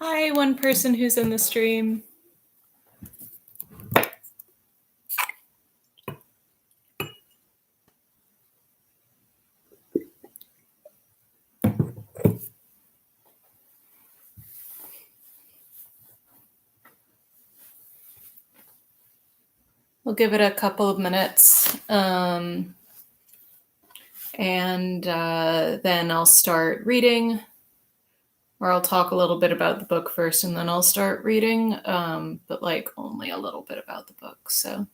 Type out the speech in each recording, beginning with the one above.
Hi, one person who's in the stream. We'll give it a couple of minutes, and then I'll start reading, or I'll talk a little bit about the book first, and then I'll start reading, but like only a little bit about the book, so.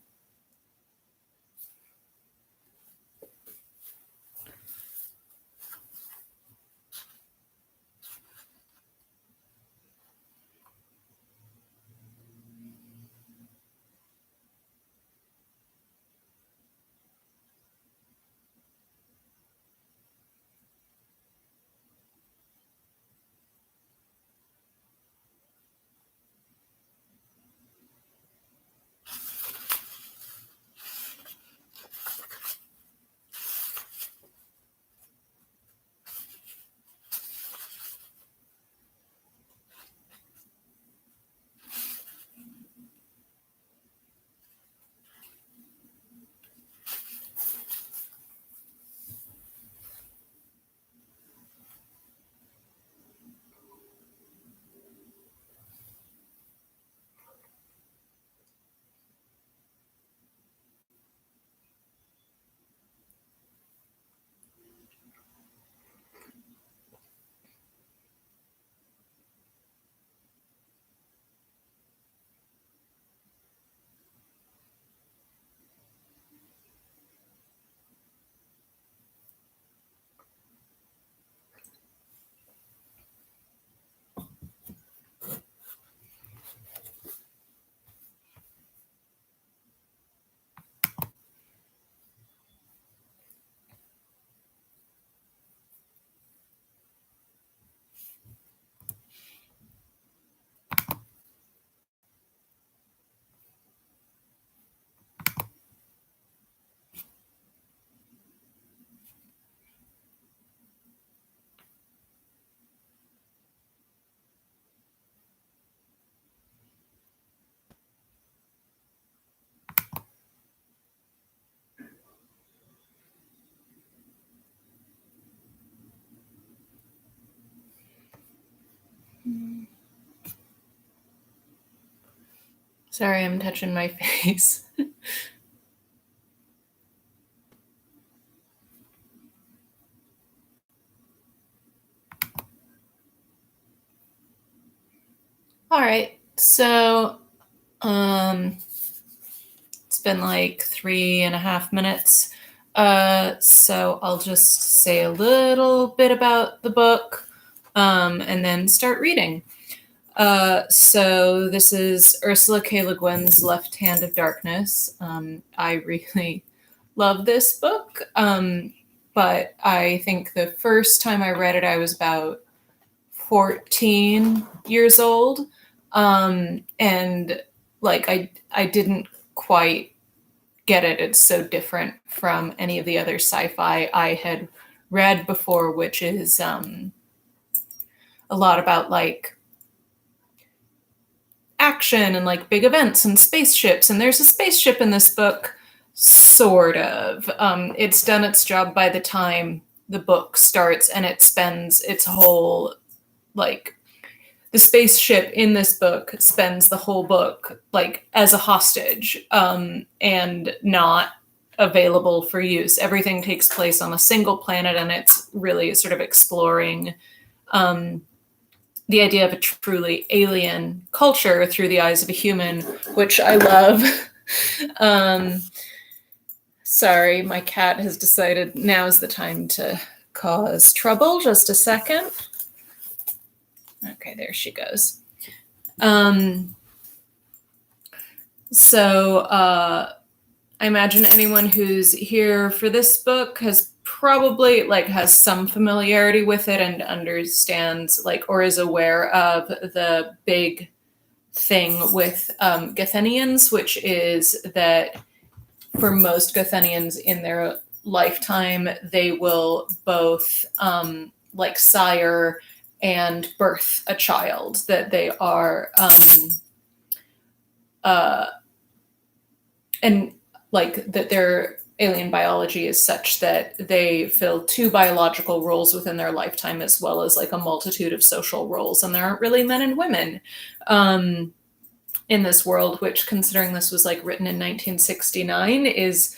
Sorry, I'm touching my face. All right, so it's been like 3.5 minutes. So I'll just say a little bit about the book, and then start reading. So this is Ursula K. Le Guin's Left Hand of Darkness. I really love this book, but I think the first time I read it, I was about 14 years old, and like I didn't quite get it. It's so different from any of the other sci-fi I had read before, which is a lot about like action and like big events and spaceships. And there's a spaceship in this book, sort of. It's done its job by the time the book starts, and it spends its whole like the spaceship in this book spends the whole book like as a hostage, and not available for use. Everything takes place on a single planet, and it's really sort of exploring the idea of a truly alien culture through the eyes of a human, which I love. Sorry, my cat has decided now is the time to cause trouble. Just a second. Okay, there she goes. So I imagine anyone who's here for this book has probably like has some familiarity with it and understands like or is aware of the big thing with Gathenians, which is that for most Gathenians in their lifetime, they will both like sire and birth a child, that they are and like that their alien biology is such that they fill two biological roles within their lifetime, as well as like a multitude of social roles, and there aren't really men and women in this world, which, considering this was like written in 1969, is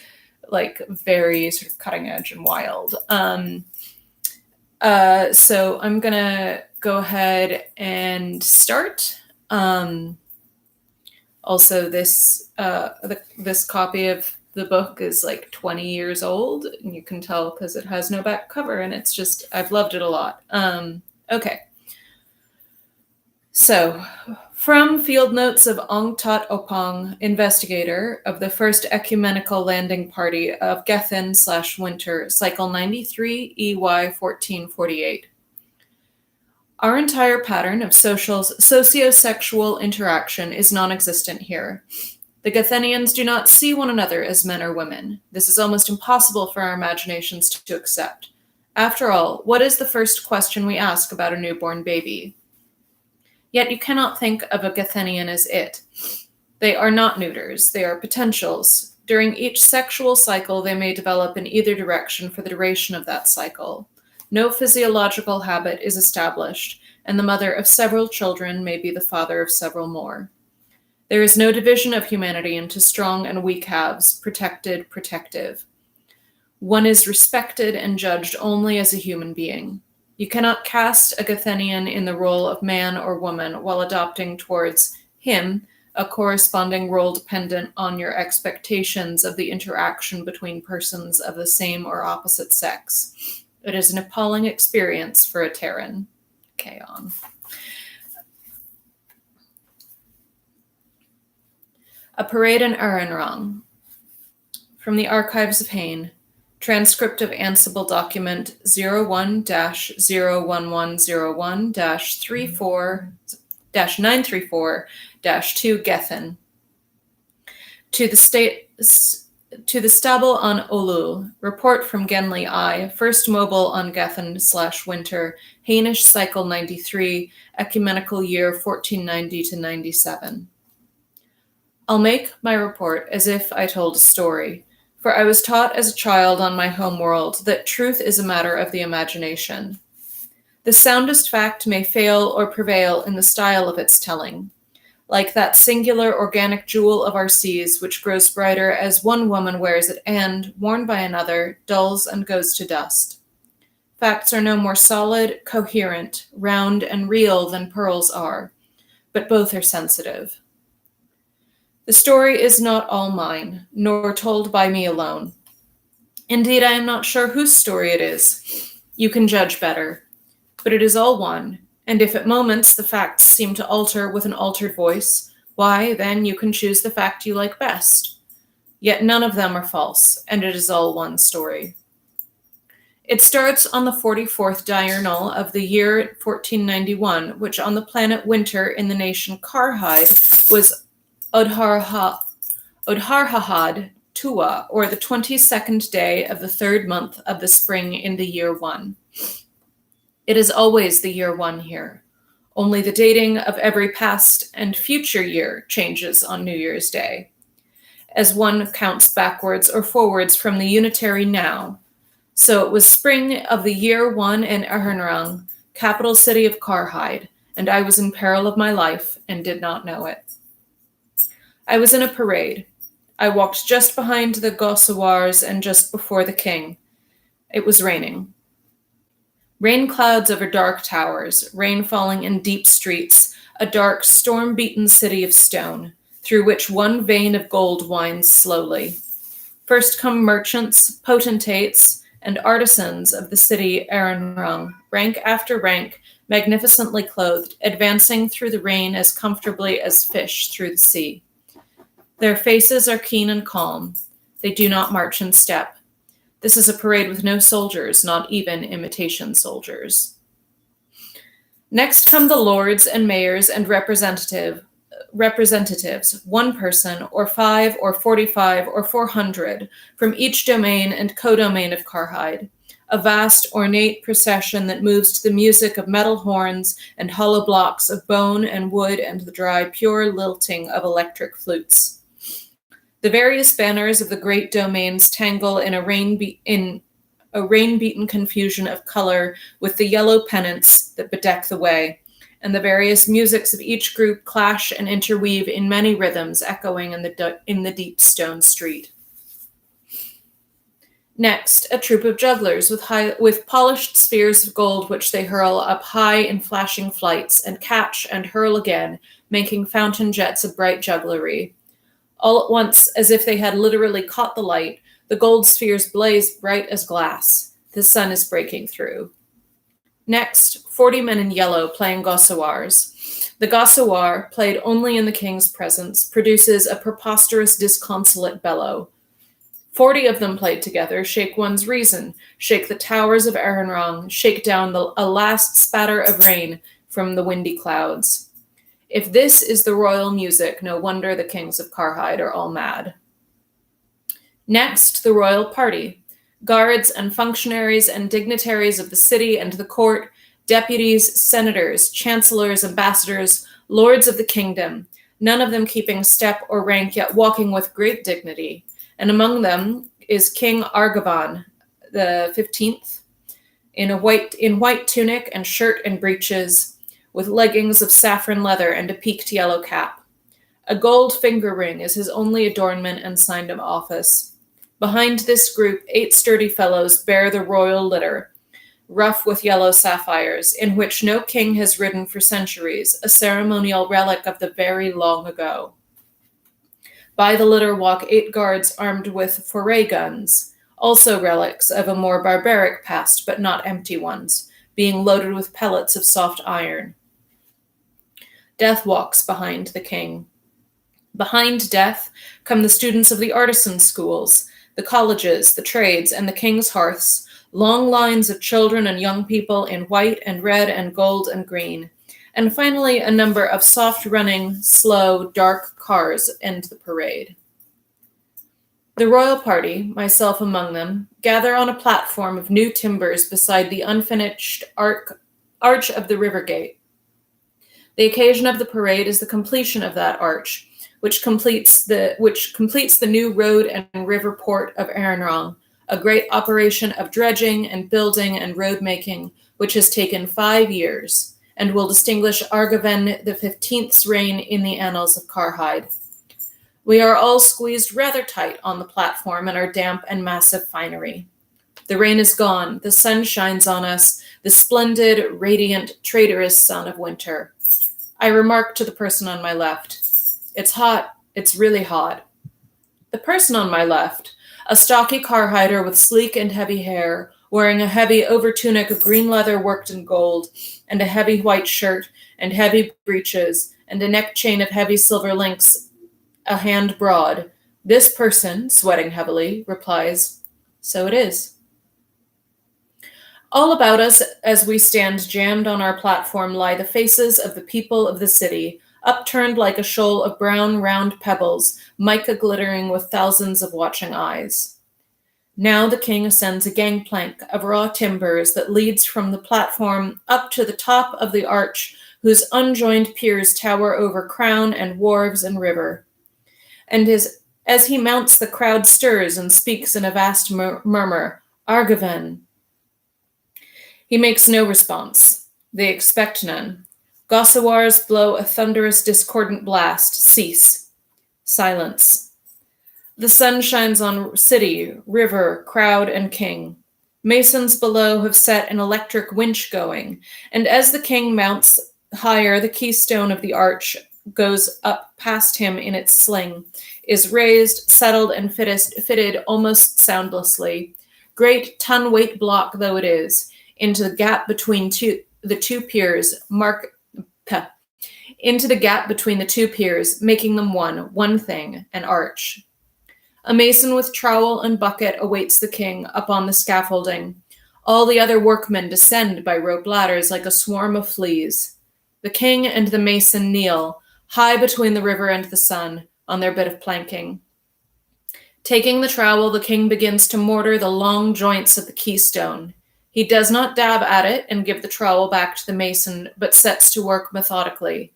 like very sort of cutting edge and wild. So I'm gonna go ahead and start. Also, this this copy of the book is like 20 years old, and you can tell because it has no back cover, and it's just, I've loved it a lot. Okay. So, from Field Notes of Ong Tat Opong, investigator of the first ecumenical landing party of Gethin/Winter, cycle 93 EY 1448. Our entire pattern of socio-sexual interaction is non-existent here. The Gethenians do not see one another as men or women. This is almost impossible for our imaginations to accept. After all, what is the first question we ask about a newborn baby? Yet you cannot think of a Gethenian as it. They are not neuters, they are potentials. During each sexual cycle, they may develop in either direction for the duration of that cycle. No physiological habit is established, and the mother of several children may be the father of several more. There is no division of humanity into strong and weak halves, protected, protective. One is respected and judged only as a human being. You cannot cast a Gethenian in the role of man or woman while adopting towards him a corresponding role dependent on your expectations of the interaction between persons of the same or opposite sex. It is an appalling experience for a Terran. Okay, on. A Parade in Erhenrang. From the Archives of Hain. Transcript of Ansible Document 01-01101-934-2 Gethin. To the Stable on Olul. Report from Genli I. First mobile on Gethin/Winter. Hainish cycle 93. Ecumenical year 1490-97. I'll make my report as if I told a story. For I was taught as a child on my home world that truth is a matter of the imagination. The soundest fact may fail or prevail in the style of its telling, like that singular organic jewel of our seas which grows brighter as one woman wears it and, worn by another, dulls and goes to dust. Facts are no more solid, coherent, round, and real than pearls are, but both are sensitive. The story is not all mine, nor told by me alone. Indeed, I am not sure whose story it is. You can judge better. But it is all one, and if at moments the facts seem to alter with an altered voice, why, then you can choose the fact you like best. Yet none of them are false, and it is all one story. It starts on the 44th diurnal of the year 1491, which on the planet Winter in the nation Karhide was Odharhahad Tua, or the 22nd day of the third month of the spring in the year 1. It is always the year 1 here. Only the dating of every past and future year changes on New Year's Day, as one counts backwards or forwards from the unitary now. So it was spring of the year 1 in Erhenrang, capital city of Karhide, and I was in peril of my life and did not know it. I was in a parade. I walked just behind the Gosawars and just before the king. It was raining. Rain clouds over dark towers, rain falling in deep streets, a dark, storm-beaten city of stone, through which one vein of gold winds slowly. First come merchants, potentates, and artisans of the city Erhenrang, rank after rank, magnificently clothed, advancing through the rain as comfortably as fish through the sea. Their faces are keen and calm. They do not march in step. This is a parade with no soldiers, not even imitation soldiers. Next come the lords and mayors and representatives, one person, or 5, or 45, or 400, from each domain and codomain of Karhide. a vast, ornate procession that moves to the music of metal horns and hollow blocks of bone and wood and the dry, pure lilting of electric flutes. The various banners of the great domains tangle in a rain-beaten confusion of color with the yellow pennants that bedeck the way, and the various musics of each group clash and interweave in many rhythms echoing in the deep stone street. Next, a troop of jugglers with polished spheres of gold which they hurl up high in flashing flights and catch and hurl again, making fountain jets of bright jugglery. All at once, as if they had literally caught the light, the gold spheres blaze bright as glass. The sun is breaking through. Next, 40 men in yellow playing gossoirs. The gossoir, played only in the king's presence, produces a preposterous, disconsolate bellow. 40 of them played together shake one's reason, shake the towers of Erhenrang, shake down a last spatter of rain from the windy clouds. If this is the royal music, no wonder the kings of Karhide are all mad. Next, the royal party. Guards and functionaries and dignitaries of the city and the court, deputies, senators, chancellors, ambassadors, lords of the kingdom, none of them keeping step or rank, yet walking with great dignity. And among them is King Argavan, the 15th, in white tunic and shirt and breeches, with leggings of saffron leather and a peaked yellow cap. A gold finger ring is his only adornment and sign of office. Behind this group, 8 sturdy fellows bear the royal litter, rough with yellow sapphires, in which no king has ridden for centuries, a ceremonial relic of the very long ago. By the litter walk 8 guards armed with foray guns, also relics of a more barbaric past, but not empty ones, being loaded with pellets of soft iron. Death walks behind the king. Behind Death come the students of the artisan schools, the colleges, the trades, and the king's hearths, long lines of children and young people in white and red and gold and green, and finally a number of soft-running, slow, dark cars end the parade. The royal party, myself among them, gather on a platform of new timbers beside the unfinished arch of the river gate. The occasion of the parade is the completion of that arch, which completes the new road and river port of Erhenrang, a great operation of dredging and building and road making, which has taken 5 years, and will distinguish Argaven the 15th's reign in the annals of Karhide. We are all squeezed rather tight on the platform in our damp and massive finery. The rain is gone, the sun shines on us, the splendid, radiant, traitorous sun of winter. I remark to the person on my left, "It's hot, it's really hot." The person on my left, a stocky Karhider with sleek and heavy hair, wearing a heavy overtunic of green leather worked in gold, and a heavy white shirt, and heavy breeches, and a neck chain of heavy silver links, a hand broad. This person, sweating heavily, replies, "So it is." All about us, as we stand jammed on our platform, lie the faces of the people of the city, upturned like a shoal of brown, round pebbles, mica glittering with thousands of watching eyes. Now the king ascends a gangplank of raw timbers that leads from the platform up to the top of the arch, whose unjoined piers tower over crown and wharves and river. And as he mounts, the crowd stirs and speaks in a vast murmur, "Argaven." He makes no response. They expect none. Gossoirs blow a thunderous, discordant blast. Cease. Silence. The sun shines on city, river, crowd, and king. Masons below have set an electric winch going, and as the king mounts higher, the keystone of the arch goes up past him in its sling, is raised, settled, and fitted almost soundlessly, great ton-weight block though it is, into the gap between the two piers, making them one thing, an arch. A mason with trowel and bucket awaits the king up on the scaffolding. All the other workmen descend by rope ladders like a swarm of fleas. The king and the mason kneel, high between the river and the sun, on their bit of planking. Taking the trowel, the king begins to mortar the long joints of the keystone. He does not dab at it and give the trowel back to the mason, but sets to work methodically.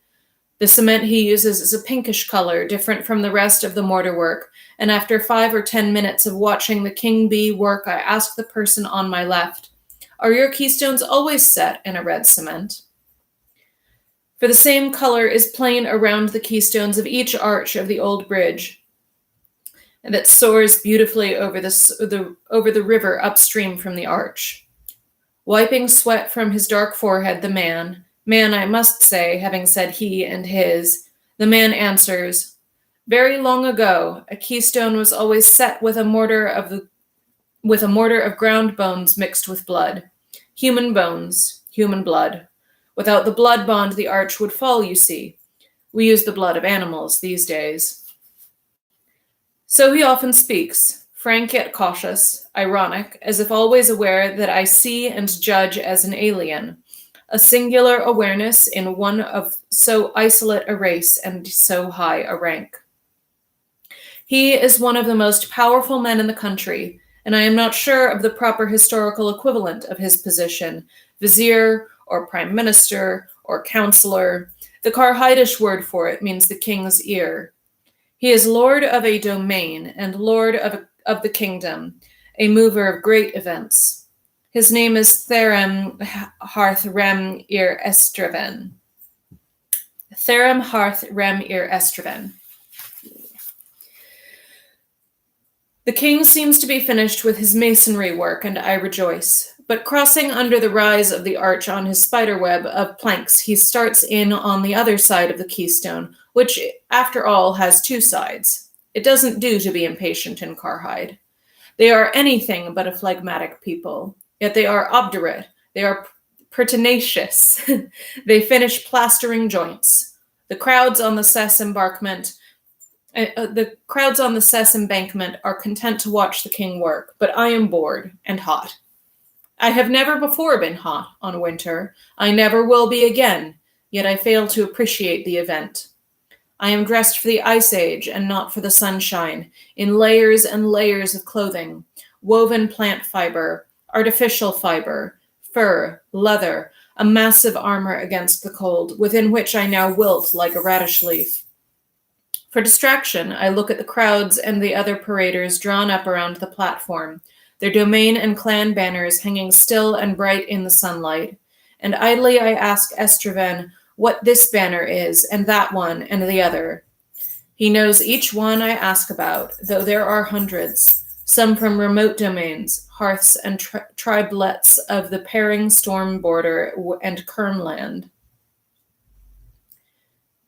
The cement he uses is a pinkish color, different from the rest of the mortar work, and after 5 or 10 minutes of watching the king bee work, I ask the person on my left, "Are your keystones always set in a red cement?" For the same color is plain around the keystones of each arch of the old bridge that soars beautifully over the river upstream from the arch. Wiping sweat from his dark forehead, the man I must say, having said he and his, the man answers, "Very long ago, a keystone was always set with a mortar of ground bones mixed with blood. Human bones, human blood. Without the blood bond, the arch would fall, you see. We use the blood of animals these days." So he often speaks, frank yet cautious, ironic, as if always aware that I see and judge as an alien, a singular awareness in one of so isolate a race and so high a rank. He is one of the most powerful men in the country, and I am not sure of the proper historical equivalent of his position, vizier or prime minister or counselor. The Karhaidish word for it means the king's ear. He is lord of a domain and lord of the kingdom, a mover of great events. His name is Therem Harth Rem Ir Estreven. Therem Harth Rem Ir Estreven. The king seems to be finished with his masonry work, and I rejoice. But crossing under the rise of the arch on his spiderweb of planks, he starts in on the other side of the keystone, which, after all, has 2 sides. It doesn't do to be impatient in Karhide. They are anything but a phlegmatic people, yet they are obdurate, they are pertinacious. They finish plastering joints. The crowds on the Cess embankment are content to watch the king work, but I am bored and hot. I have never before been hot on winter. I never will be again, yet I fail to appreciate the event. I am dressed for the ice age and not for the sunshine, in layers and layers of clothing, woven plant fiber, artificial fiber, fur, leather, a massive armor against the cold, within which I now wilt like a radish leaf. For distraction, I look at the crowds and the other paraders drawn up around the platform, their domain and clan banners hanging still and bright in the sunlight, and idly I ask Estreven what this banner is, and that one, and the other. He knows each one I ask about, though there are hundreds, some from remote domains, hearths and tribelets of the Paring Storm border and Kermland.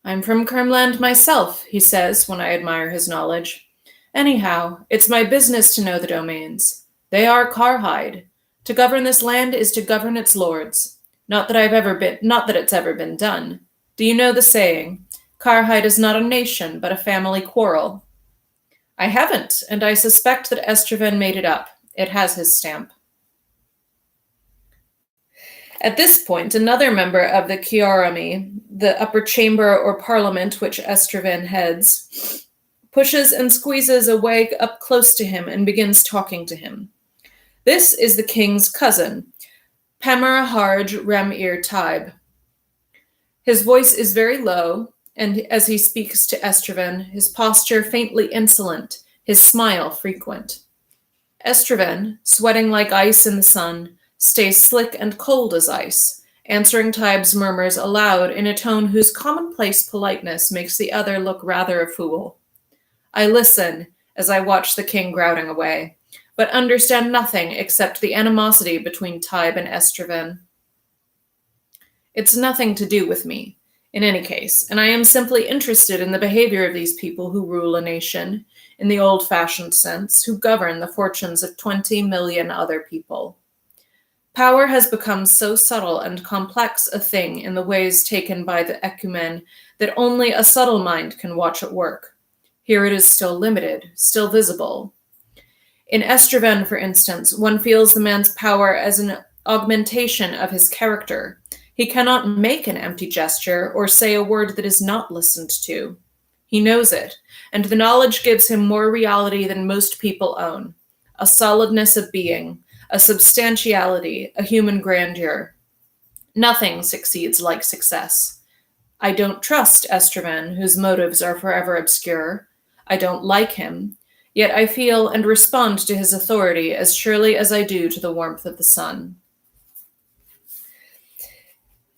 "I'm from Kermland myself," he says when I admire his knowledge. "Anyhow, it's my business to know the domains. They are Karhide. To govern this land is to govern its lords. Not that it's ever been done. Do you know the saying, Karhide is not a nation, but a family quarrel?" I haven't, and I suspect that Estreven made it up. It has his stamp. At this point, another member of the Kiarami, the upper chamber or parliament which Estreven heads, pushes and squeezes a way up close to him and begins talking to him. This is the king's cousin, Pamar Harj Rem-Ir Taib. His voice is very low, and as he speaks to Estreven, his posture faintly insolent, his smile frequent. Estreven, sweating like ice in the sun, stays slick and cold as ice, answering Taib's murmurs aloud in a tone whose commonplace politeness makes the other look rather a fool. I listen as I watch the king grouting away, but understand nothing except the animosity between Taib and Estreven. It's nothing to do with me, in any case, and I am simply interested in the behavior of these people who rule a nation, in the old-fashioned sense, who govern the fortunes of 20 million other people. Power has become so subtle and complex a thing in the ways taken by the ecumen that only a subtle mind can watch it work. Here it is still limited, still visible. In Estreven, for instance, one feels the man's power as an augmentation of his character. He cannot make an empty gesture or say a word that is not listened to. He knows it, and the knowledge gives him more reality than most people own, a solidness of being, a substantiality, a human grandeur. Nothing succeeds like success. I don't trust Estrovan, whose motives are forever obscure. I don't like him, yet I feel and respond to his authority as surely as I do to the warmth of the sun.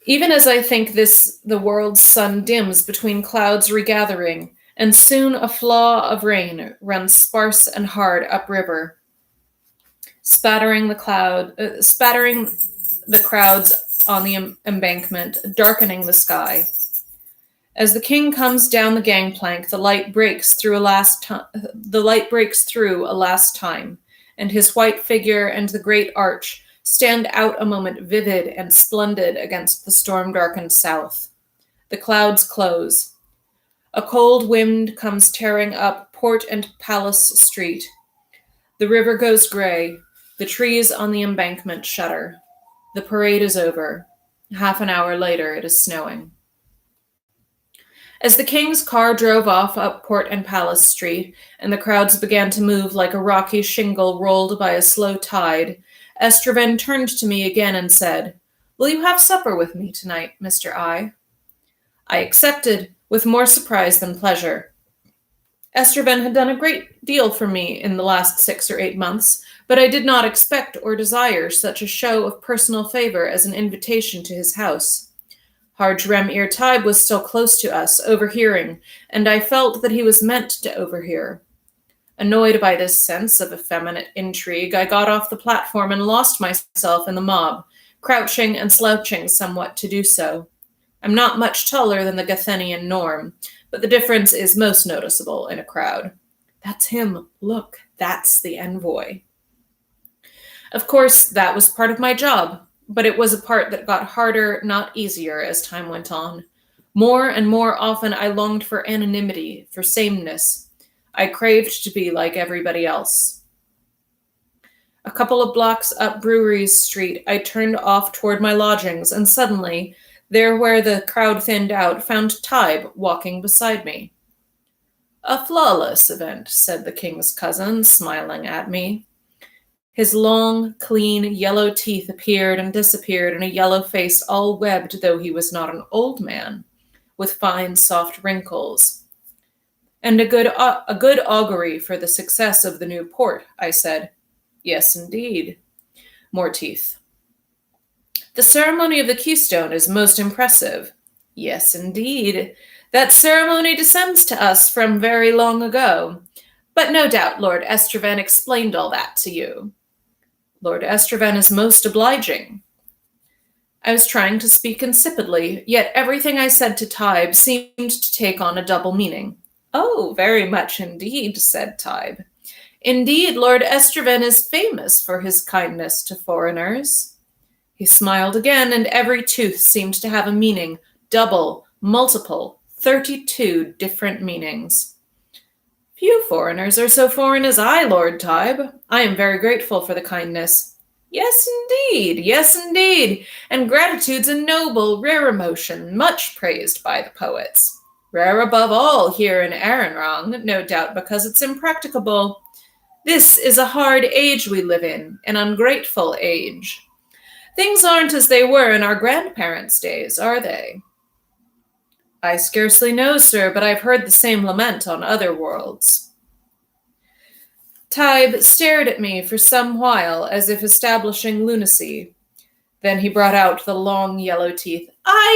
Even as I think this, the world's sun dims between clouds regathering, and soon a flaw of rain runs sparse and hard upriver, spattering the crowds on the embankment, darkening the sky. As the king comes down the gangplank, the light breaks through a last time, and his white figure and the great arch stand out a moment vivid and splendid against the storm-darkened south. The clouds close. A cold wind comes tearing up Port and Palace Street. The river goes gray. The trees on the embankment shudder. The parade is over. Half an hour later, it is snowing. As the king's car drove off up Port and Palace Street, and the crowds began to move like a rocky shingle rolled by a slow tide, Estrovan turned to me again and said, "Will you have supper with me tonight, Mr. I?" I accepted, with more surprise than pleasure. Estrovan had done a great deal for me in the last 6 or 8 months, but I did not expect or desire such a show of personal favor as an invitation to his house. Harj-Rem-Ir Taib was still close to us, overhearing, and I felt that he was meant to overhear. Annoyed by this sense of effeminate intrigue, I got off the platform and lost myself in the mob, crouching and slouching somewhat to do so. I'm not much taller than the Gathenian norm, but the difference is most noticeable in a crowd. That's him. Look, that's the envoy. Of course, that was part of my job, but it was a part that got harder, not easier, as time went on. More and more often I longed for anonymity, for sameness. I craved to be like everybody else. A couple of blocks up Breweries Street, I turned off toward my lodgings, and suddenly, there where the crowd thinned out, found Taib walking beside me. "A flawless event," said the king's cousin, smiling at me. His long, clean, yellow teeth appeared and disappeared in a yellow face all webbed, though he was not an old man, with fine, soft wrinkles. "And a good augury for the success of the new port," I said. "Yes, indeed." More teeth. "The ceremony of the keystone is most impressive." "Yes, indeed. That ceremony descends to us from very long ago. But no doubt Lord Estrovan explained all that to you." "Lord Estrovan is most obliging." I was trying to speak insipidly, yet everything I said to Taib seemed to take on a double meaning. "Oh, very much indeed," said Taib. "Indeed, Lord Estrovan is famous for his kindness to foreigners." He smiled again, and every tooth seemed to have a meaning, double, multiple, 32 different meanings. "Few foreigners are so foreign as I, Lord Taib. I am very grateful for the kindness." Yes, indeed, and gratitude's a noble, rare emotion, much praised by the poets. Rare above all here in Erhenrang, no doubt because it's impracticable. This is a hard age we live in, an ungrateful age. Things aren't as they were in our grandparents' days, are they? "I scarcely know, sir, but I've heard the same lament on other worlds." Taib stared at me for some while as if establishing lunacy. Then he brought out the long yellow teeth. "Ah,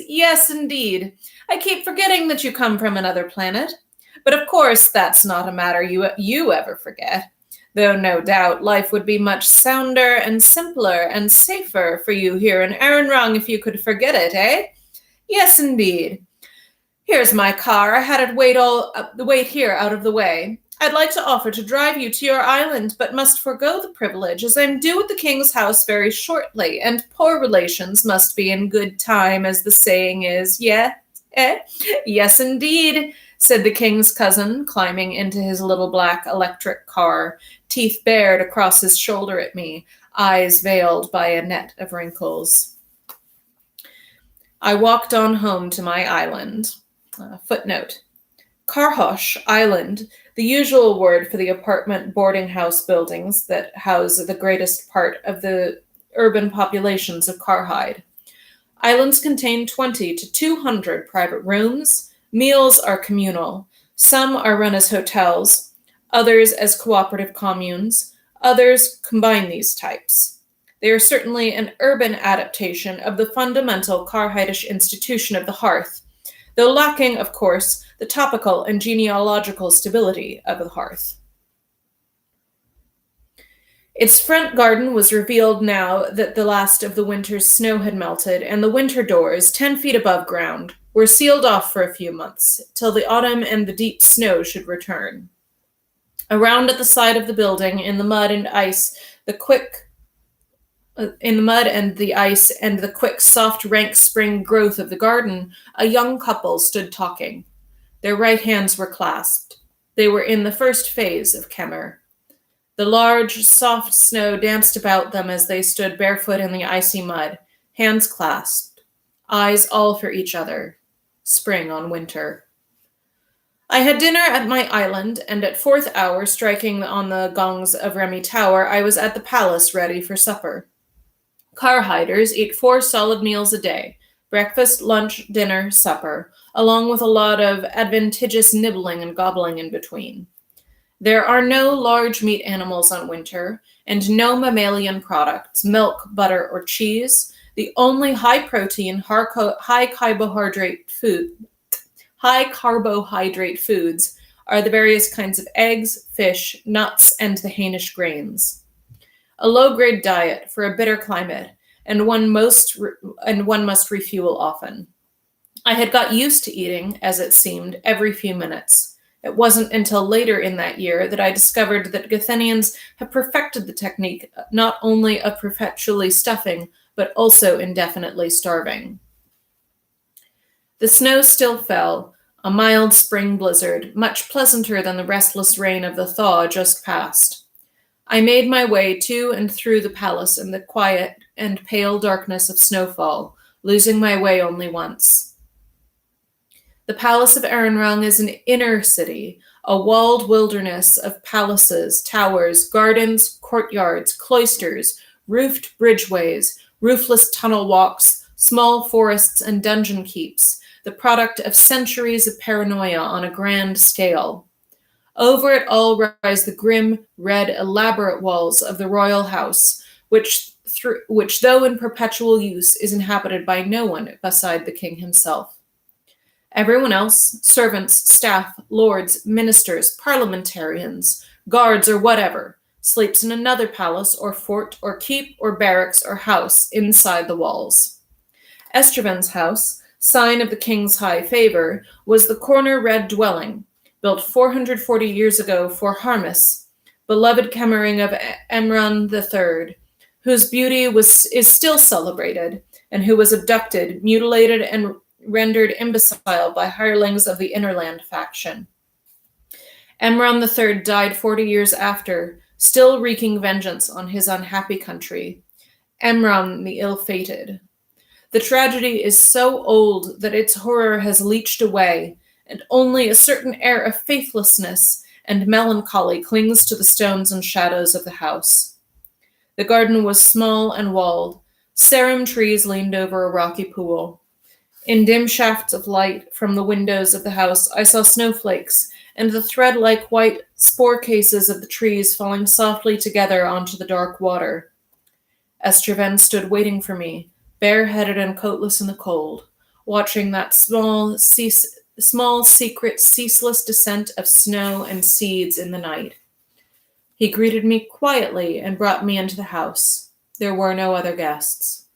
yes, indeed. I keep forgetting that you come from another planet. But of course, that's not a matter you ever forget. Though no doubt life would be much sounder and simpler and safer for you here in Erhenrang if you could forget it, eh? Yes, indeed. Here's my car. I had it wait here out of the way. I'd like to offer to drive you to your island, but must forego the privilege, as I'm due at the king's house very shortly, and poor relations must be in good time, as the saying is. Yes, indeed," said the king's cousin, climbing into his little black electric car, teeth bared across his shoulder at me, eyes veiled by a net of wrinkles. I walked on home to my island. Footnote. Karhosh Island, the usual word for the apartment boarding house buildings that house the greatest part of the urban populations of Karhide. Islands contain 20 to 200 private rooms. Meals are communal. Some are run as hotels, others as cooperative communes, others combine these types. They are certainly an urban adaptation of the fundamental Karhidish institution of the hearth, though lacking, of course, the topical and genealogical stability of the hearth. Its front garden was revealed now that the last of the winter's snow had melted, and the winter doors, 10 feet above ground, were sealed off for a few months, till the autumn and the deep snow should return. Around at the side of the building, in the mud and ice, the ice and the quick, soft, rank spring growth of the garden, a young couple stood talking. Their right hands were clasped. They were in the first phase of Kemer. The large, soft snow danced about them as they stood barefoot in the icy mud, hands clasped, eyes all for each other. Spring on winter. I had dinner at my island, and at 4th hour, striking on the gongs of Remy Tower, I was at the palace ready for supper. Karhiders eat 4 solid meals a day, breakfast, lunch, dinner, supper, along with a lot of adventitious nibbling and gobbling in between. There are no large meat animals on winter, and no mammalian products, milk, butter, or cheese. The only high-protein, high-carbohydrate foods are the various kinds of eggs, fish, nuts, and the Hainish grains. A low-grade diet for a bitter climate, and one must refuel often. I had got used to eating, as it seemed, every few minutes. It wasn't until later in that year that I discovered that Gathenians have perfected the technique not only of perpetually stuffing, but also indefinitely starving. The snow still fell, a mild spring blizzard, much pleasanter than the restless rain of the thaw just past. I made my way to and through the palace in the quiet and pale darkness of snowfall, losing my way only once. The palace of Erhenrang is an inner city, a walled wilderness of palaces, towers, gardens, courtyards, cloisters, roofed bridgeways, roofless tunnel walks, small forests, and dungeon keeps, the product of centuries of paranoia on a grand scale. Over it all rise the grim, red, elaborate walls of the royal house, which, though in perpetual use, is inhabited by no one beside the king himself. Everyone else, servants, staff, lords, ministers, parliamentarians, guards, or whatever, sleeps in another palace or fort or keep or barracks or house inside the walls. Estreven's house, sign of the king's high favor, was the corner red dwelling, built 440 years ago for Harmas, beloved Kemmering of Emran III, whose beauty is still celebrated, and who was abducted, mutilated, and rendered imbecile by hirelings of the Innerland faction. Emran III died 40 years after, still wreaking vengeance on his unhappy country. Emran the ill-fated. The tragedy is so old that its horror has leached away, and only a certain air of faithlessness and melancholy clings to the stones and shadows of the house. The garden was small and walled. Serum trees leaned over a rocky pool. In dim shafts of light from the windows of the house, I saw snowflakes and the thread-like white spore cases of the trees falling softly together onto the dark water. Estreven stood waiting for me, bareheaded and coatless in the cold, watching that small, secret, ceaseless descent of snow and seeds in the night. He greeted me quietly and brought me into the house. There were no other guests.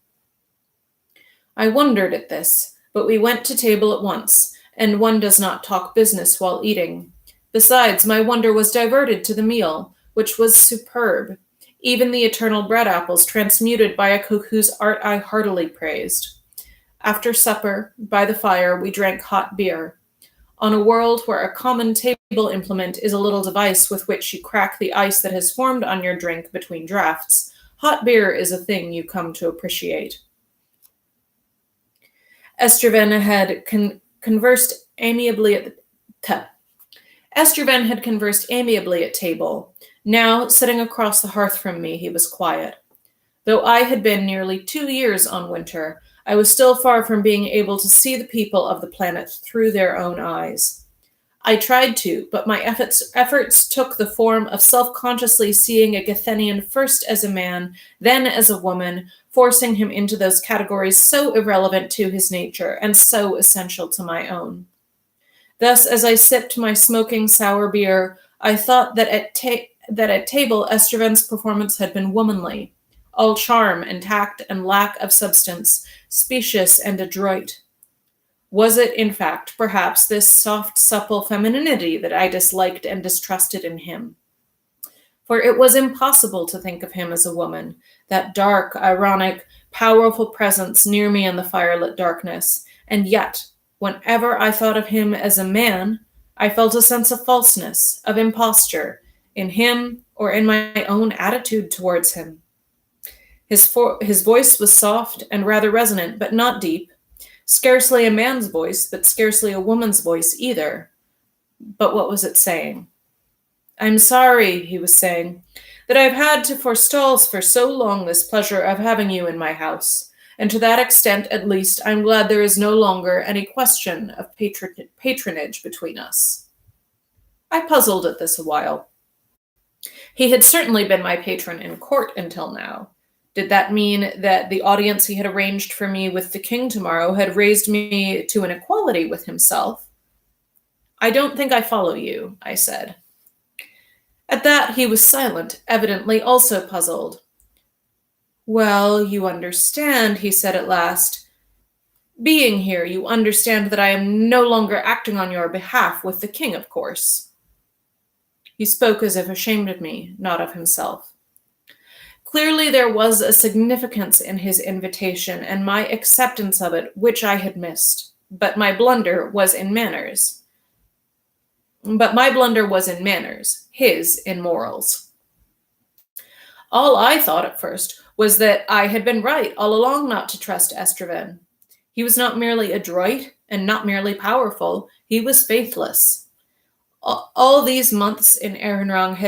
I wondered at this, but we went to table at once, and one does not talk business while eating. Besides, my wonder was diverted to the meal, which was superb, even the eternal bread apples transmuted by a cook whose art I heartily praised. After supper, by the fire, we drank hot beer. On a world where a common table implement is a little device with which you crack the ice that has formed on your drink between draughts, hot beer is a thing you come to appreciate. Estreven had conversed amiably at the Esterven had conversed amiably at table. Now, sitting across the hearth from me, he was quiet. Though I had been nearly 2 years on Winter, I was still far from being able to see the people of the planet through their own eyes. I tried to, but my efforts took the form of self-consciously seeing a Gethenian first as a man, then as a woman, forcing him into those categories so irrelevant to his nature and so essential to my own. Thus, as I sipped my smoking sour beer, I thought that at table Esterven's performance had been womanly, all charm and tact and lack of substance, specious and adroit. Was it, in fact, perhaps this soft, supple femininity that I disliked and distrusted in him? For it was impossible to think of him as a woman, that dark, ironic, powerful presence near me in the firelit darkness, and yet, whenever I thought of him as a man, I felt a sense of falseness, of imposture, in him or in my own attitude towards him. His voice was soft and rather resonant, but not deep. Scarcely a man's voice, but scarcely a woman's voice either. But what was it saying? "I'm sorry," he was saying, "that I've had to forestall for so long this pleasure of having you in my house, and to that extent, at least, I'm glad there is no longer any question of patronage between us." I puzzled at this a while. He had certainly been my patron in court until now. Did that mean that the audience he had arranged for me with the king tomorrow had raised me to an equality with himself? "I don't think I follow you," I said. At that he was silent, evidently also puzzled. "Well, you understand," he said at last. "Being here, you understand that I am no longer acting on your behalf with the king, of course." He spoke as if ashamed of me, not of himself. Clearly there was a significance in his invitation and my acceptance of it which I had missed, but my blunder was in manners. His in morals. All I thought at first was that I had been right all along not to trust Esterven. He was not merely adroit and not merely powerful, he was faithless. All these months in Erhenrang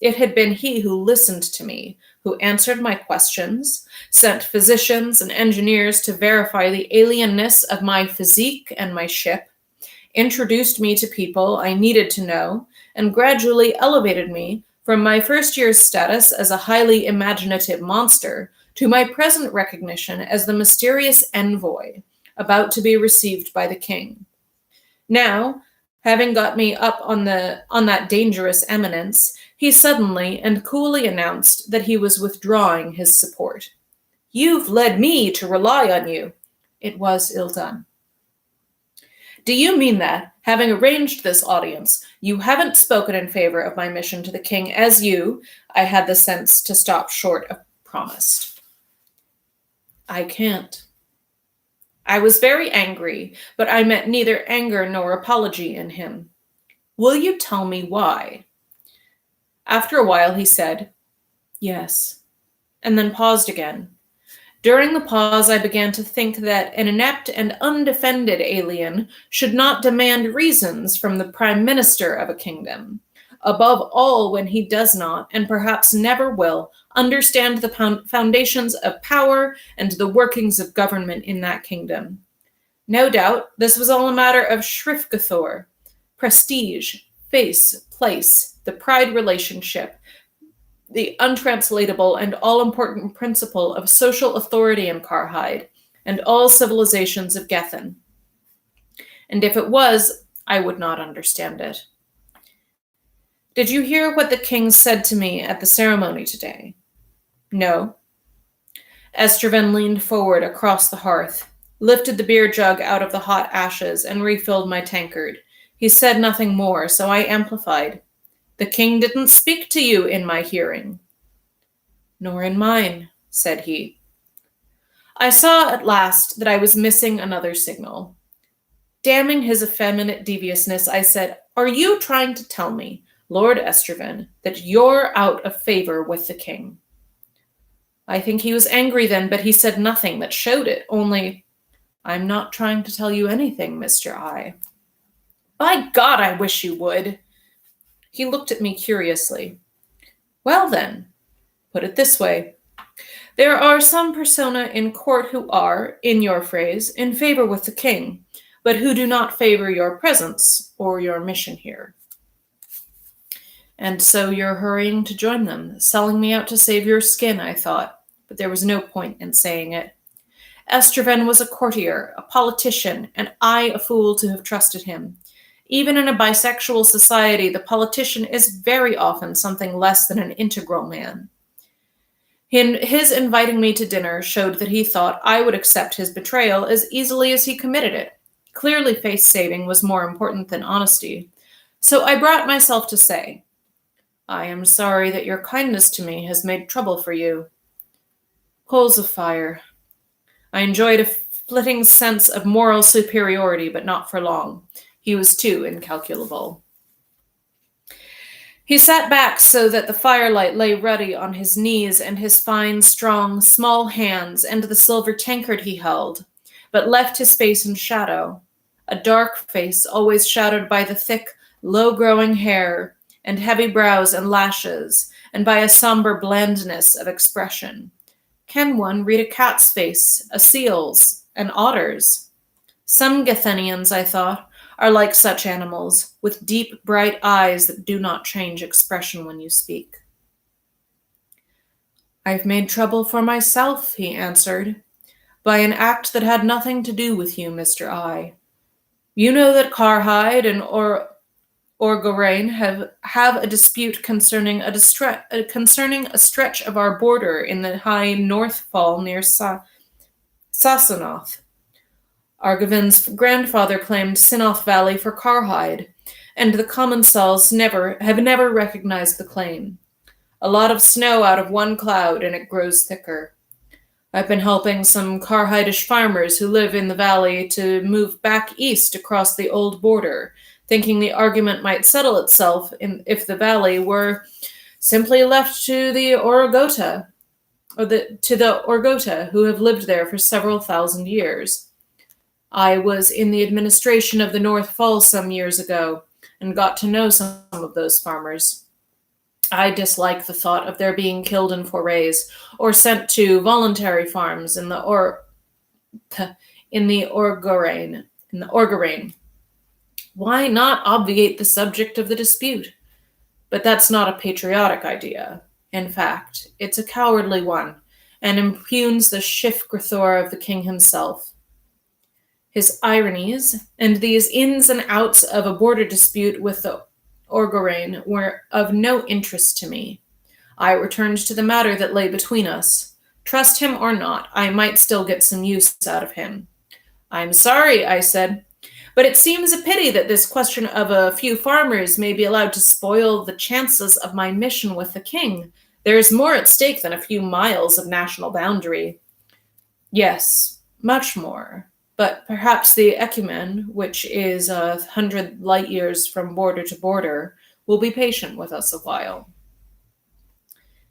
it had been he who listened to me, who answered my questions, sent physicians and engineers to verify the alienness of my physique and my ship, introduced me to people I needed to know, and gradually elevated me from my first year's status as a highly imaginative monster to my present recognition as the mysterious envoy about to be received by the king. Now, having got me up on that dangerous eminence, he suddenly and coolly announced that he was withdrawing his support. "You've led me to rely on you." It was ill done. "Do you mean that, having arranged this audience, you haven't spoken in favor of my mission to the king as you," I had the sense to stop short of, "promised?" "I can't." I was very angry, but I met neither anger nor apology in him. "Will you tell me why?" After a while he said, "Yes," and then paused again. During the pause I began to think that an inept and undefended alien should not demand reasons from the prime minister of a kingdom, above all when he does not, and perhaps never will, understand the foundations of power and the workings of government in that kingdom. No doubt, this was all a matter of Schriftgethor, prestige, face, place, the pride relationship, the untranslatable and all-important principle of social authority in Karhide, and all civilizations of Gethen. And if it was, I would not understand it. "Did you hear what the king said to me at the ceremony today?" "No." Esterven leaned forward across the hearth, lifted the beer jug out of the hot ashes, and refilled my tankard. He said nothing more, so I amplified. "The king didn't speak to you in my hearing." "Nor in mine," said he. I saw at last that I was missing another signal. Damning his effeminate deviousness, I said, "Are you trying to tell me, Lord Esterven, that you're out of favor with the king?" I think he was angry then, but he said nothing that showed it, only, "I'm not trying to tell you anything, Mr. I." By God, I wish you would. He looked at me curiously. Well then, put it this way. There are some persona in court who are, in your phrase, in favor with the king, but who do not favor your presence or your mission here. And so you're hurrying to join them, selling me out to save your skin, I thought, but there was no point in saying it. Esterven was a courtier, a politician, and I a fool to have trusted him. Even in a bisexual society, the politician is very often something less than an integral man. His inviting me to dinner showed that he thought I would accept his betrayal as easily as he committed it. Clearly, face-saving was more important than honesty. So I brought myself to say, I am sorry that your kindness to me has made trouble for you. Coals of fire. I enjoyed a flitting sense of moral superiority, but not for long. He was too incalculable. He sat back so that the firelight lay ruddy on his knees and his fine, strong, small hands and the silver tankard he held, but left his face in shadow, a dark face always shadowed by the thick, low-growing hair and heavy brows and lashes, and by a somber blandness of expression. Can one read a cat's face, a seal's, an otter's? Some Gathenians, I thought, are like such animals, with deep, bright eyes that do not change expression when you speak. I've made trouble for myself, he answered, by an act that had nothing to do with you, Mr. I. You know that Carhide and Orgorain have a dispute concerning a stretch of our border in the high North Fall near Sasanoth. Argivin's grandfather claimed Sinoth Valley for Carhide, and the Commensals have never recognized the claim. A lot of snow out of one cloud, and it grows thicker. I've been helping some Carhidish farmers who live in the valley to move back east across the old border, thinking the argument might settle itself if the valley were simply left to the Orgota, who have lived there for several thousand years. I was in the administration of the North Falls some years ago and got to know some of those farmers. I dislike the thought of their being killed in forays or sent to voluntary farms in the Orgorain. Why not obviate the subject of the dispute? But that's not a patriotic idea. In fact, it's a cowardly one, and impugns the Shifgrithor of the king himself. His ironies, and these ins and outs of a border dispute with the Orgorain were of no interest to me. I returned to the matter that lay between us. Trust him or not, I might still get some use out of him. I'm sorry, I said, but it seems a pity that this question of a few farmers may be allowed to spoil the chances of my mission with the king. There is more at stake than a few miles of national boundary. Yes, much more. But perhaps the Ecumen, which is 100 light years from border to border, will be patient with us a while.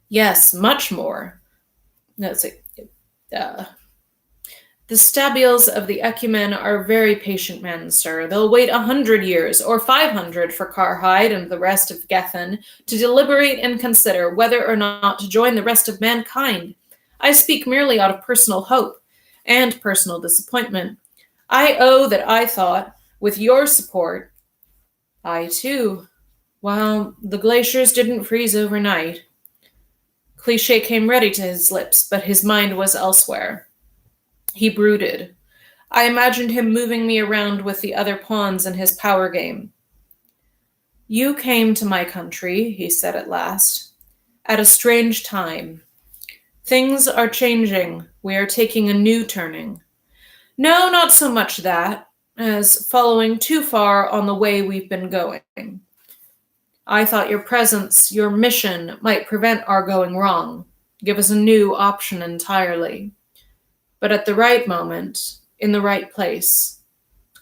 Yes, much more. The stabiles of the Ecumen are very patient men, sir. They'll wait 100 years, or 500 for Carhide and the rest of Gethen, to deliberate and consider whether or not to join the rest of mankind. I speak merely out of personal hope and personal disappointment. I owe that I thought, with your support, I too, well, the glaciers didn't freeze overnight. Cliché came ready to his lips, but his mind was elsewhere. He brooded. I imagined him moving me around with the other pawns in his power game. You came to my country, he said at last, at a strange time. Things are changing. We are taking a new turning. No, not so much that, as following too far on the way we've been going. I thought your presence, your mission, might prevent our going wrong, give us a new option entirely. But at the right moment, in the right place,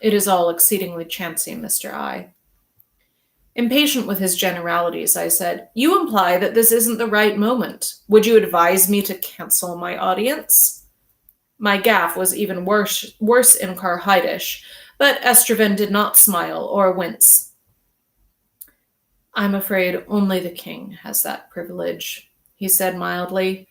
it is all exceedingly chancy, Mr. I. Impatient with his generalities, I said, You imply that this isn't the right moment. Would you advise me to cancel my audience? My gaffe was even worse in Carhidish, But Estraven did not smile or wince. I'm afraid only the king has that privilege, he said mildly.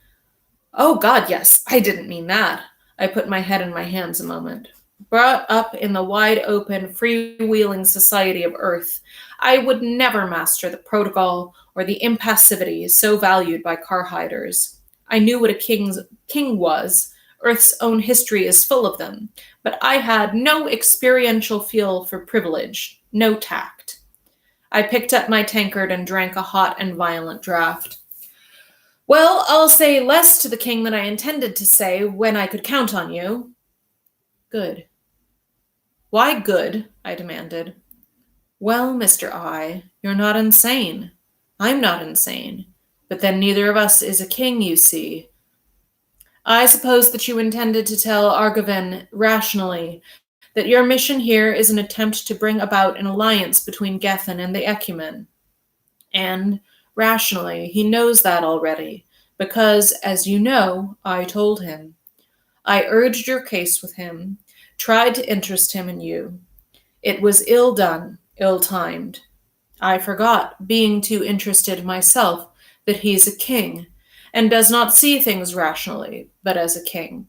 Oh, God, yes, I didn't mean that. I put my head in my hands a moment. Brought up in the wide open, freewheeling society of Earth, I would never master the protocol or the impassivity so valued by car-hiders. I knew what a king was. Earth's own history is full of them, but I had no experiential feel for privilege, no tact. I picked up my tankard and drank a hot and violent draught. Well, I'll say less to the king than I intended to say when I could count on you. Good. Why good? I demanded. Well, Mr. I, you're not insane. I'm not insane. But then neither of us is a king, you see. I suppose that you intended to tell Argiven rationally that your mission here is an attempt to bring about an alliance between Gethin and the Ecumen. And, rationally, he knows that already, because, as you know, I told him. I urged your case with him, tried to interest him in you. It was ill done, ill-timed. I forgot, being too interested myself, that he's a king, and does not see things rationally, but as a king.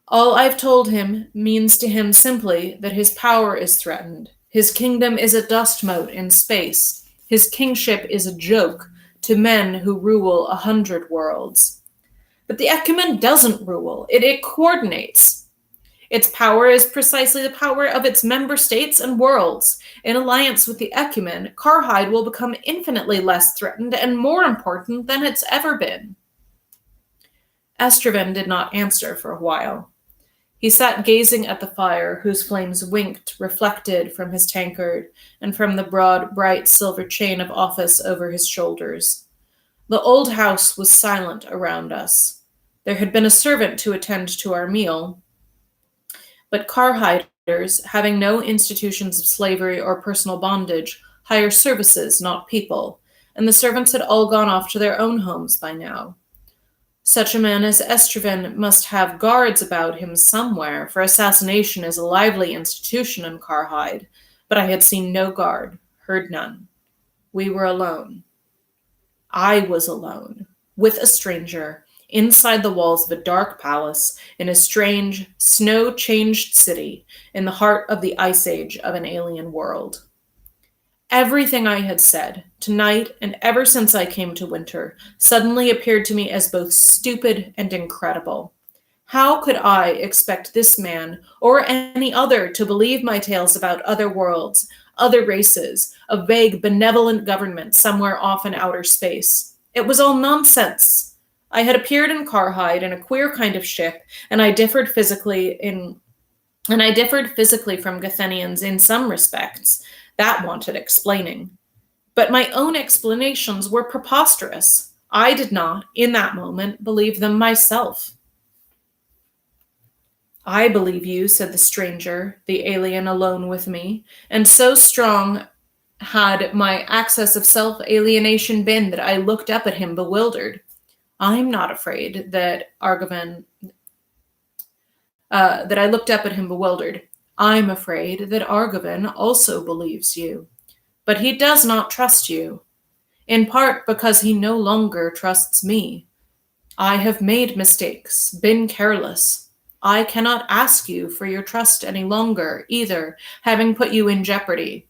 All I've told him means to him simply that his power is threatened. His kingdom is a dust mote in space. His kingship is a joke to men who rule 100 worlds. But the Ecumen doesn't rule. It coordinates. Its power is precisely the power of its member states and worlds. In alliance with the Ecumen, Karhide will become infinitely less threatened and more important than it's ever been. Estraven did not answer for a while. He sat gazing at the fire, whose flames winked, reflected from his tankard, and from the broad, bright silver chain of office over his shoulders. The old house was silent around us. There had been a servant to attend to our meal, but car-hiders, having no institutions of slavery or personal bondage, hire services, not people, and the servants had all gone off to their own homes by now. Such a man as Estraven must have guards about him somewhere, for assassination is a lively institution in Karhide, but I had seen no guard, heard none. We were alone. I was alone, with a stranger, inside the walls of a dark palace, in a strange, snow-changed city, in the heart of the ice age of an alien world. Everything I had said, tonight and ever since I came to Winter, suddenly appeared to me as both stupid and incredible. How could I expect this man, or any other, to believe my tales about other worlds, other races, a vague, benevolent government somewhere off in outer space? It was all nonsense. I had appeared in Karhide in a queer kind of ship, and I differed physically from Gathenians in some respects. That wanted explaining. But my own explanations were preposterous. I did not, in that moment, believe them myself. I believe you, said the stranger, the alien alone with me, and so strong had my access of self-alienation been that I looked up at him bewildered. I'm not afraid that I looked up at him bewildered. I'm afraid that Argiven also believes you. But he does not trust you, in part because he no longer trusts me. I have made mistakes, been careless. I cannot ask you for your trust any longer, either, having put you in jeopardy.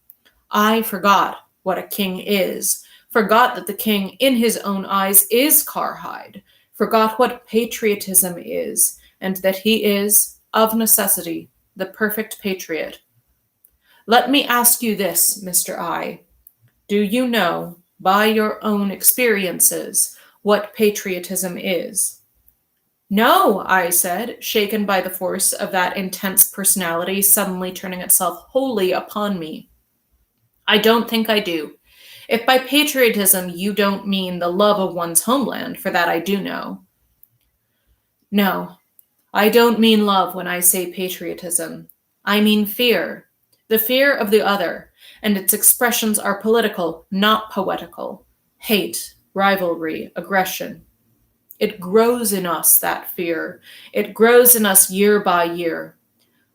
I forgot what a king is, forgot that the king, in his own eyes, is Karhide, forgot what patriotism is, and that he is, of necessity, the perfect patriot. Let me ask you this, Mr. I. Do you know, by your own experiences, what patriotism is? No, I said, shaken by the force of that intense personality suddenly turning itself wholly upon me. I don't think I do. If by patriotism you don't mean the love of one's homeland, for that I do know. No, I don't mean love when I say patriotism. I mean fear. The fear of the other, and its expressions are political, not poetical. Hate, rivalry, aggression. It grows in us, that fear. It grows in us year by year.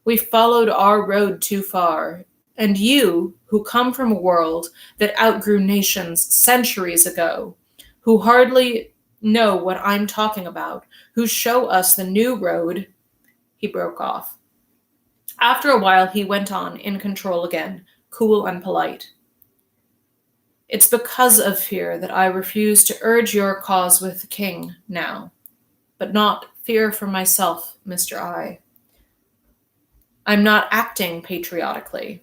We followed our road too far, and you, who come from a world that outgrew nations centuries ago, who hardly know what I'm talking about, who show us the new road, he broke off. After a while, he went on, in control again, cool and polite. It's because of fear that I refuse to urge your cause with the king now, but not fear for myself, Mr. I. I'm not acting patriotically.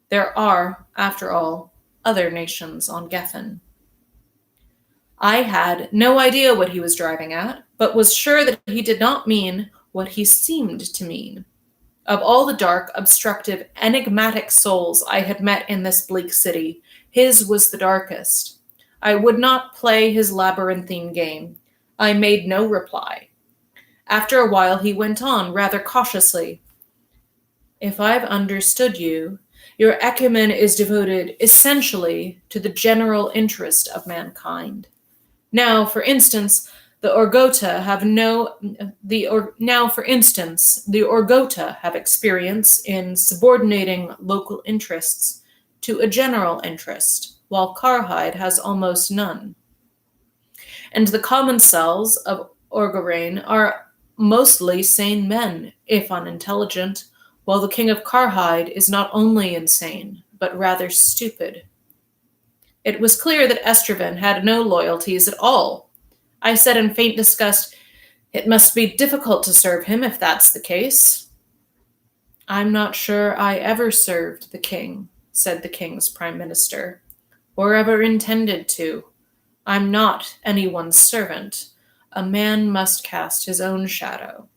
There are, after all, other nations on Gethin. I had no idea what he was driving at, but was sure that he did not mean what he seemed to mean. Of all the dark, obstructive, enigmatic souls I had met in this bleak city, his was the darkest. I would not play his labyrinthine game. I made no reply. After a while he went on, rather cautiously. If I've understood you, your ecumen is devoted essentially to the general interest of mankind. Now, for instance, the Orgota have experience in subordinating local interests to a general interest, while Karhide has almost none. And the common cells of Orgorain are mostly sane men, if unintelligent, while the king of Karhide is not only insane, but rather stupid. It was clear that Estraven had no loyalties at all. I said in faint disgust, it must be difficult to serve him if that's the case. I'm not sure I ever served the king, said the king's prime minister, or ever intended to. I'm not anyone's servant. A man must cast his own shadow.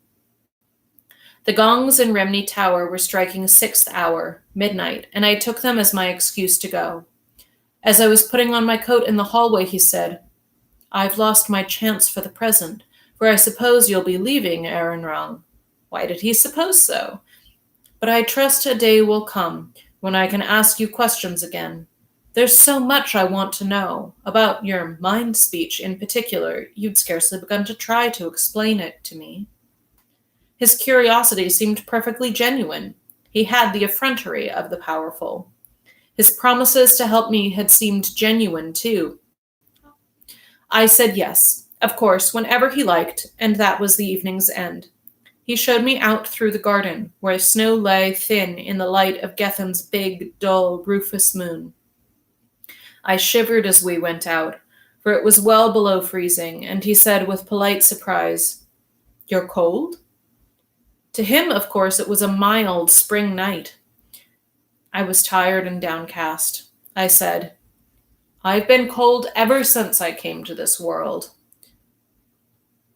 The gongs in Remney Tower were striking 6th hour, midnight, and I took them as my excuse to go. As I was putting on my coat in the hallway, he said, I've lost my chance for the present, for I suppose you'll be leaving Erhenrang. Why did he suppose so? But I trust a day will come when I can ask you questions again. There's so much I want to know, about your mind speech in particular. You'd scarcely begun to try to explain it to me. His curiosity seemed perfectly genuine. He had the effrontery of the powerful. His promises to help me had seemed genuine, too. I said yes, of course, whenever he liked, and that was the evening's end. He showed me out through the garden, where snow lay thin in the light of Gethin's big, dull, rufous moon. I shivered as we went out, for it was well below freezing, and he said with polite surprise, You're cold? To him, of course, it was a mild spring night. I was tired and downcast. I said, I've been cold ever since I came to this world.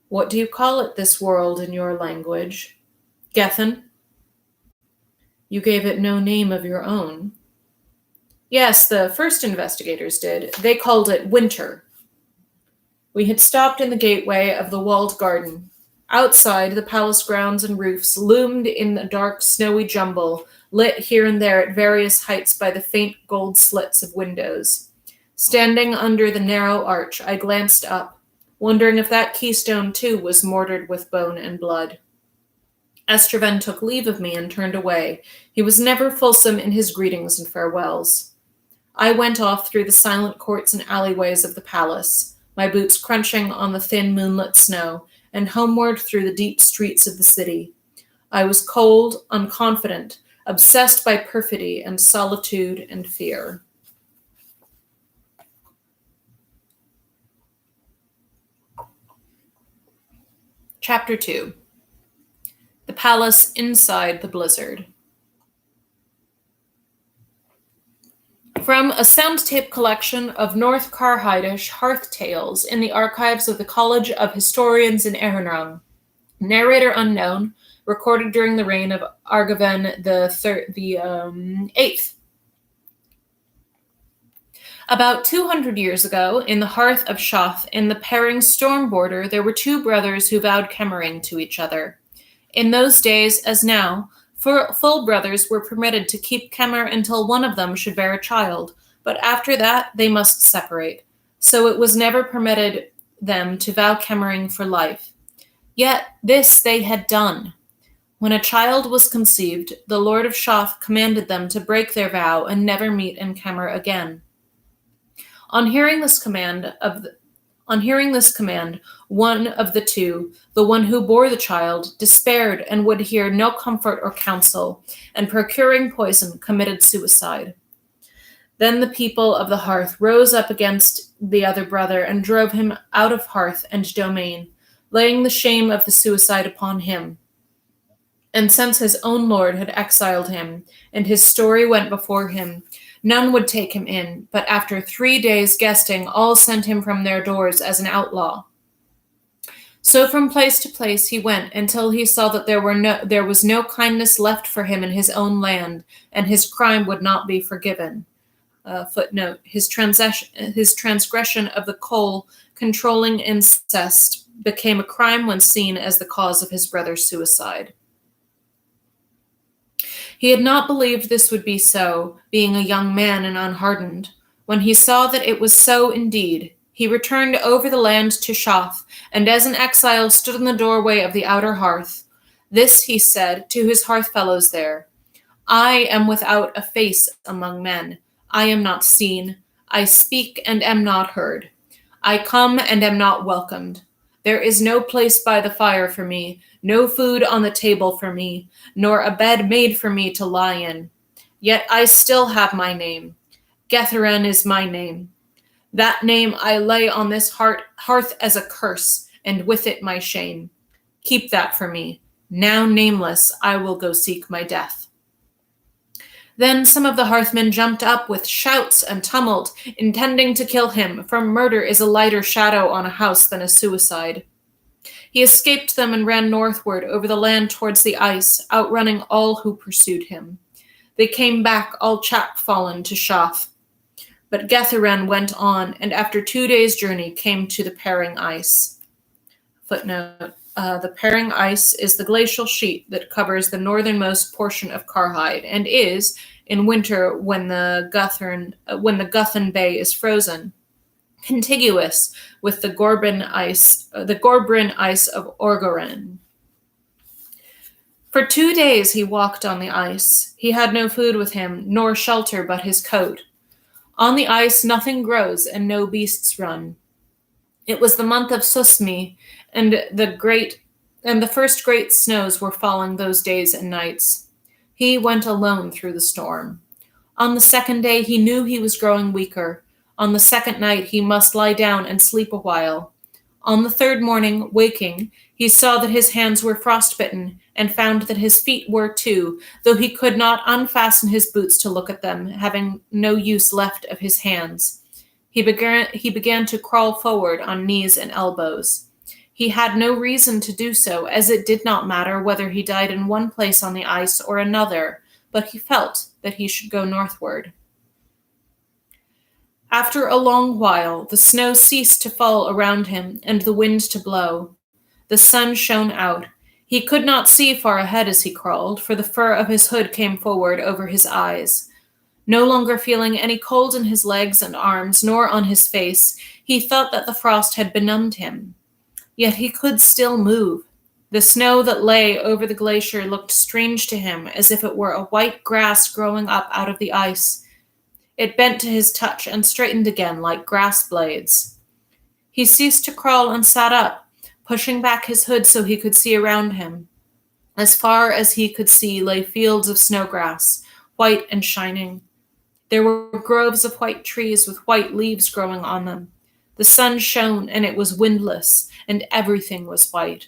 What do you call it, this world, in your language? Gethin? You gave it no name of your own. Yes, the first investigators did. They called it winter. We had stopped in the gateway of the walled garden. Outside, the palace grounds and roofs loomed in a dark, snowy jumble, lit here and there at various heights by the faint gold slits of windows. Standing under the narrow arch, I glanced up, wondering if that keystone too was mortared with bone and blood. Estraven took leave of me and turned away. He was never fulsome in his greetings and farewells. I went off through the silent courts and alleyways of the palace, my boots crunching on the thin moonlit snow, and homeward through the deep streets of the city. I was cold, unconfident, obsessed by perfidy and solitude and fear. Chapter 2. The Palace Inside the Blizzard. From a sound tape collection of North Karhidish hearth tales in the archives of the College of Historians in Erhenrang, narrator unknown, recorded during the reign of Argaven the 8th. About 200 years ago, in the hearth of Shoth, in the Perring storm border, there were two brothers who vowed Kemmering to each other. In those days, as now, full brothers were permitted to keep Kemmer until one of them should bear a child, but after that they must separate. So it was never permitted them to vow Kemmering for life. Yet this they had done. When a child was conceived, the Lord of Shaf commanded them to break their vow and never meet in Kemer again. On hearing this command, one of the two, the one who bore the child, despaired and would hear no comfort or counsel, and procuring poison, committed suicide. Then the people of the hearth rose up against the other brother and drove him out of hearth and domain, laying the shame of the suicide upon him. And since his own lord had exiled him, and his story went before him, none would take him in, but after 3 days' guesting, all sent him from their doors as an outlaw. So from place to place he went, until he saw that there was no kindness left for him in his own land, and his crime would not be forgiven. Footnote, his transgression of the coal controlling incest became a crime when seen as the cause of his brother's suicide. He had not believed this would be so, being a young man and unhardened. When he saw that it was so indeed, he returned over the land to Shaf, and as an exile stood in the doorway of the outer hearth. This he said to his hearth fellows there: I am without a face among men. I am not seen. I speak and am not heard. I come and am not welcomed. There is no place by the fire for me, no food on the table for me, nor a bed made for me to lie in. Yet I still have my name. Erhenrang is my name. That name I lay on this hearth as a curse, and with it my shame. Keep that for me. Now nameless, I will go seek my death. Then some of the hearthmen jumped up with shouts and tumult, intending to kill him, for murder is a lighter shadow on a house than a suicide. He escaped them and ran northward over the land towards the ice, outrunning all who pursued him. They came back all chapfallen to Shaf. But Erhenrang went on, and after 2 days' journey came to the Paring Ice. Footnote. The Paring Ice is the glacial sheet that covers the northernmost portion of Karhide, and is, in winter when the Guthan Bay is frozen, contiguous with the Gorbrin Ice of Orgoren. For 2 days he walked on the ice. He had no food with him, nor shelter but his coat. On the ice nothing grows, and no beasts run. It was the month of Susmi, and the first great snows were falling those days and nights. He went alone through the storm. On the second day he knew he was growing weaker. On the second night he must lie down and sleep a while. On the third morning, waking, he saw that his hands were frostbitten, and found that his feet were too, though he could not unfasten his boots to look at them, having no use left of his hands. He began to crawl forward on knees and elbows. He had no reason to do so, as it did not matter whether he died in one place on the ice or another, but he felt that he should go northward. After a long while, the snow ceased to fall around him, and the wind to blow. The sun shone out. He could not see far ahead as he crawled, for the fur of his hood came forward over his eyes. No longer feeling any cold in his legs and arms, nor on his face, he thought that the frost had benumbed him. Yet he could still move. The snow that lay over the glacier looked strange to him, as if it were a white grass growing up out of the ice. It bent to his touch and straightened again like grass blades. He ceased to crawl and sat up, pushing back his hood so he could see around him. As far as he could see lay fields of snowgrass, white and shining. There were groves of white trees with white leaves growing on them. The sun shone, and it was windless, and everything was white.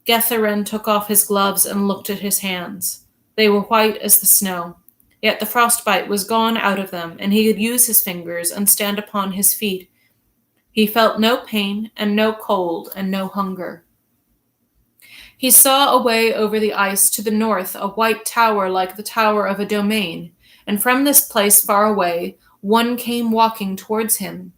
Erhenrang took off his gloves and looked at his hands. They were white as the snow, yet the frostbite was gone out of them, and he could use his fingers and stand upon his feet. He felt no pain, and no cold, and no hunger. He saw away over the ice to the north a white tower like the tower of a domain, and from this place far away, one came walking towards him.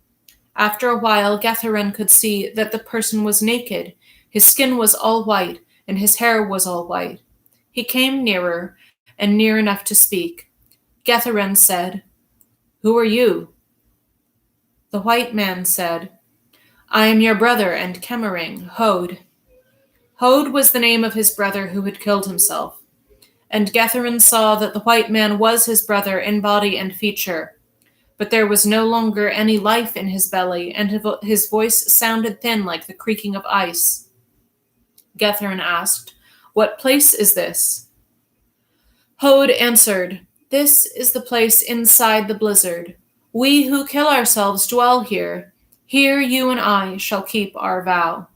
After a while, Erhenrang could see that the person was naked. His skin was all white, and his hair was all white. He came nearer, and near enough to speak. Erhenrang said, "Who are you?" The white man said, "I am your brother and Kemmering, Hode." Hode was the name of his brother who had killed himself, and Getharin saw that the white man was his brother in body and feature, but there was no longer any life in his belly, and his voice sounded thin like the creaking of ice. Getharin asked, "What place is this?" Hode answered, "This is the place inside the blizzard. We who kill ourselves dwell here. Here you and I shall keep our vow."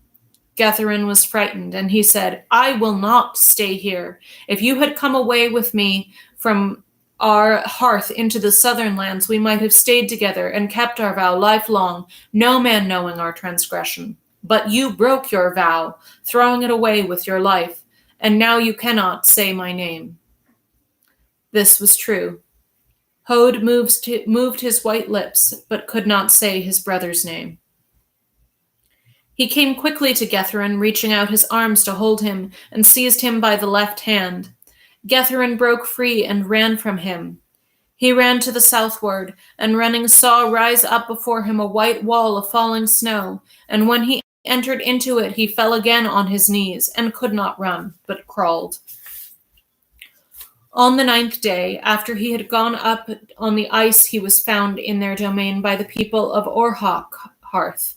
Getharin was frightened, and he said, "I will not stay here. If you had come away with me from our hearth into the southern lands, we might have stayed together and kept our vow lifelong, no man knowing our transgression. But you broke your vow, throwing it away with your life, and now you cannot say my name." This was true. Hode moved his white lips, but could not say his brother's name. He came quickly to Getharin, reaching out his arms to hold him, and seized him by the left hand. Getharin broke free and ran from him. He ran to the southward, and running saw rise up before him a white wall of falling snow, and when he entered into it, he fell again on his knees, and could not run, but crawled. On the 9th day, after he had gone up on the ice, he was found in their domain by the people of Hearth,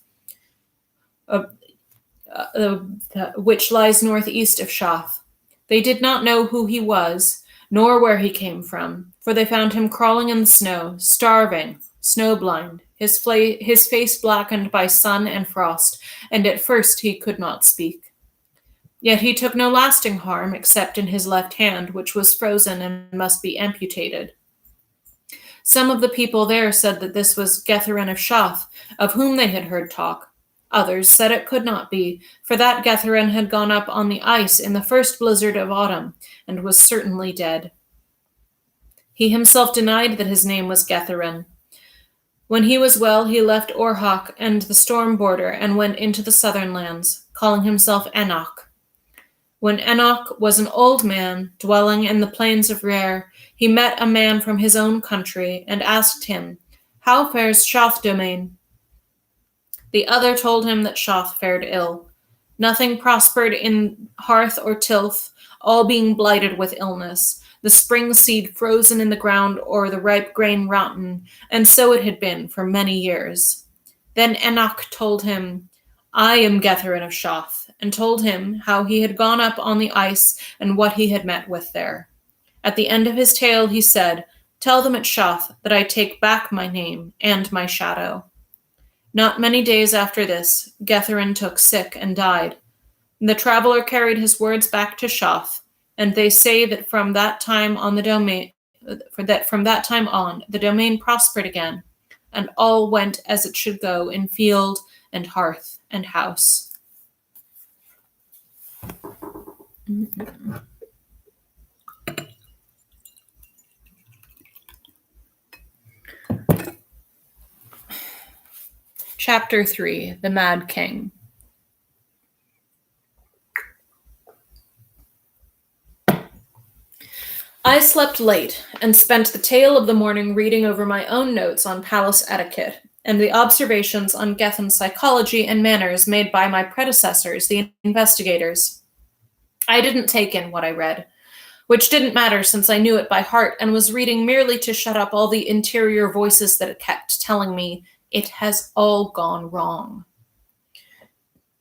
which lies northeast of Shath. They did not know who he was, nor where he came from, for they found him crawling in the snow, starving, snowblind, his face blackened by sun and frost, and at first he could not speak. Yet he took no lasting harm except in his left hand, which was frozen and must be amputated. Some of the people there said that this was Getharin of Shath, of whom they had heard talk. Others said it could not be, for that Getharin had gone up on the ice in the first blizzard of autumn, and was certainly dead. He himself denied that his name was Getharin. When he was well, he left Orhak and the storm border, and went into the southern lands, calling himself Enoch. When Enoch was an old man, dwelling in the plains of Rare, he met a man from his own country, and asked him, "How fares Shath domain?" The other told him that Shath fared ill. Nothing prospered in hearth or tilth, all being blighted with illness, the spring seed frozen in the ground or the ripe grain rotten, and so it had been for many years. Then Enoch told him, "I am Getharin of Shath," and told him how he had gone up on the ice and what he had met with there. At the end of his tale he said, "Tell them at Shath that I take back my name and my shadow." Not many days after this, Getharin took sick and died. The traveler carried his words back to Shath, and they say that from that time on the domain prospered again, and all went as it should go in field and hearth and house. Chapter 3, The Mad King. I slept late and spent the tail of the morning reading over my own notes on palace etiquette and the observations on Gethan's psychology and manners made by my predecessors, the investigators. I didn't take in what I read, which didn't matter since I knew it by heart and was reading merely to shut up all the interior voices that it kept telling me it has all gone wrong.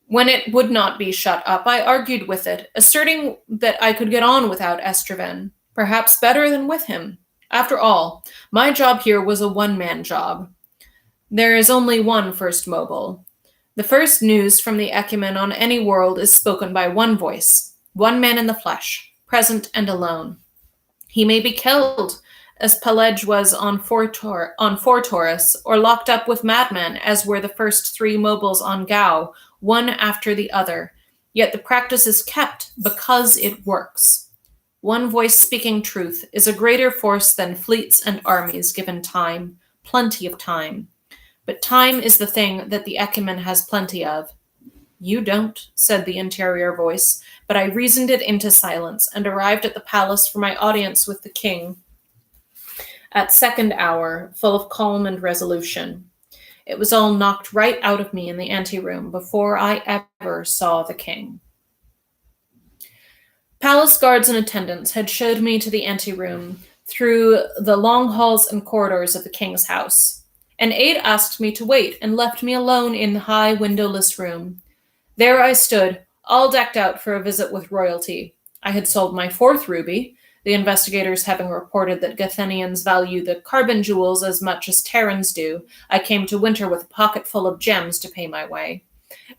When it would not be shut up, I argued with it, asserting that I could get on without Estraven, perhaps better than with him. After all, my job here was a one-man job. There is only one First Mobile. The first news from the Ecumen on any world is spoken by one voice, one man in the flesh, present and alone. He may be killed, as Pelege was on Fortaurus, or locked up with madmen, as were the first 3 mobiles on Gao, one after the other. Yet the practice is kept because it works. One voice speaking truth is a greater force than fleets and armies given time, plenty of time. But time is the thing that the Ecumen has plenty of. "You don't," said the interior voice, but I reasoned it into silence and arrived at the palace for my audience with the king at second hour, full of calm and resolution. It was all knocked right out of me in the anteroom before I ever saw the king. Palace guards and attendants had showed me to the anteroom through the long halls and corridors of the king's house. An aide asked me to wait and left me alone in the high windowless room. There I stood, all decked out for a visit with royalty. I had sold my fourth ruby, the investigators having reported that Gathenians value the carbon jewels as much as Terrans do. I came to winter with a pocket full of gems to pay my way,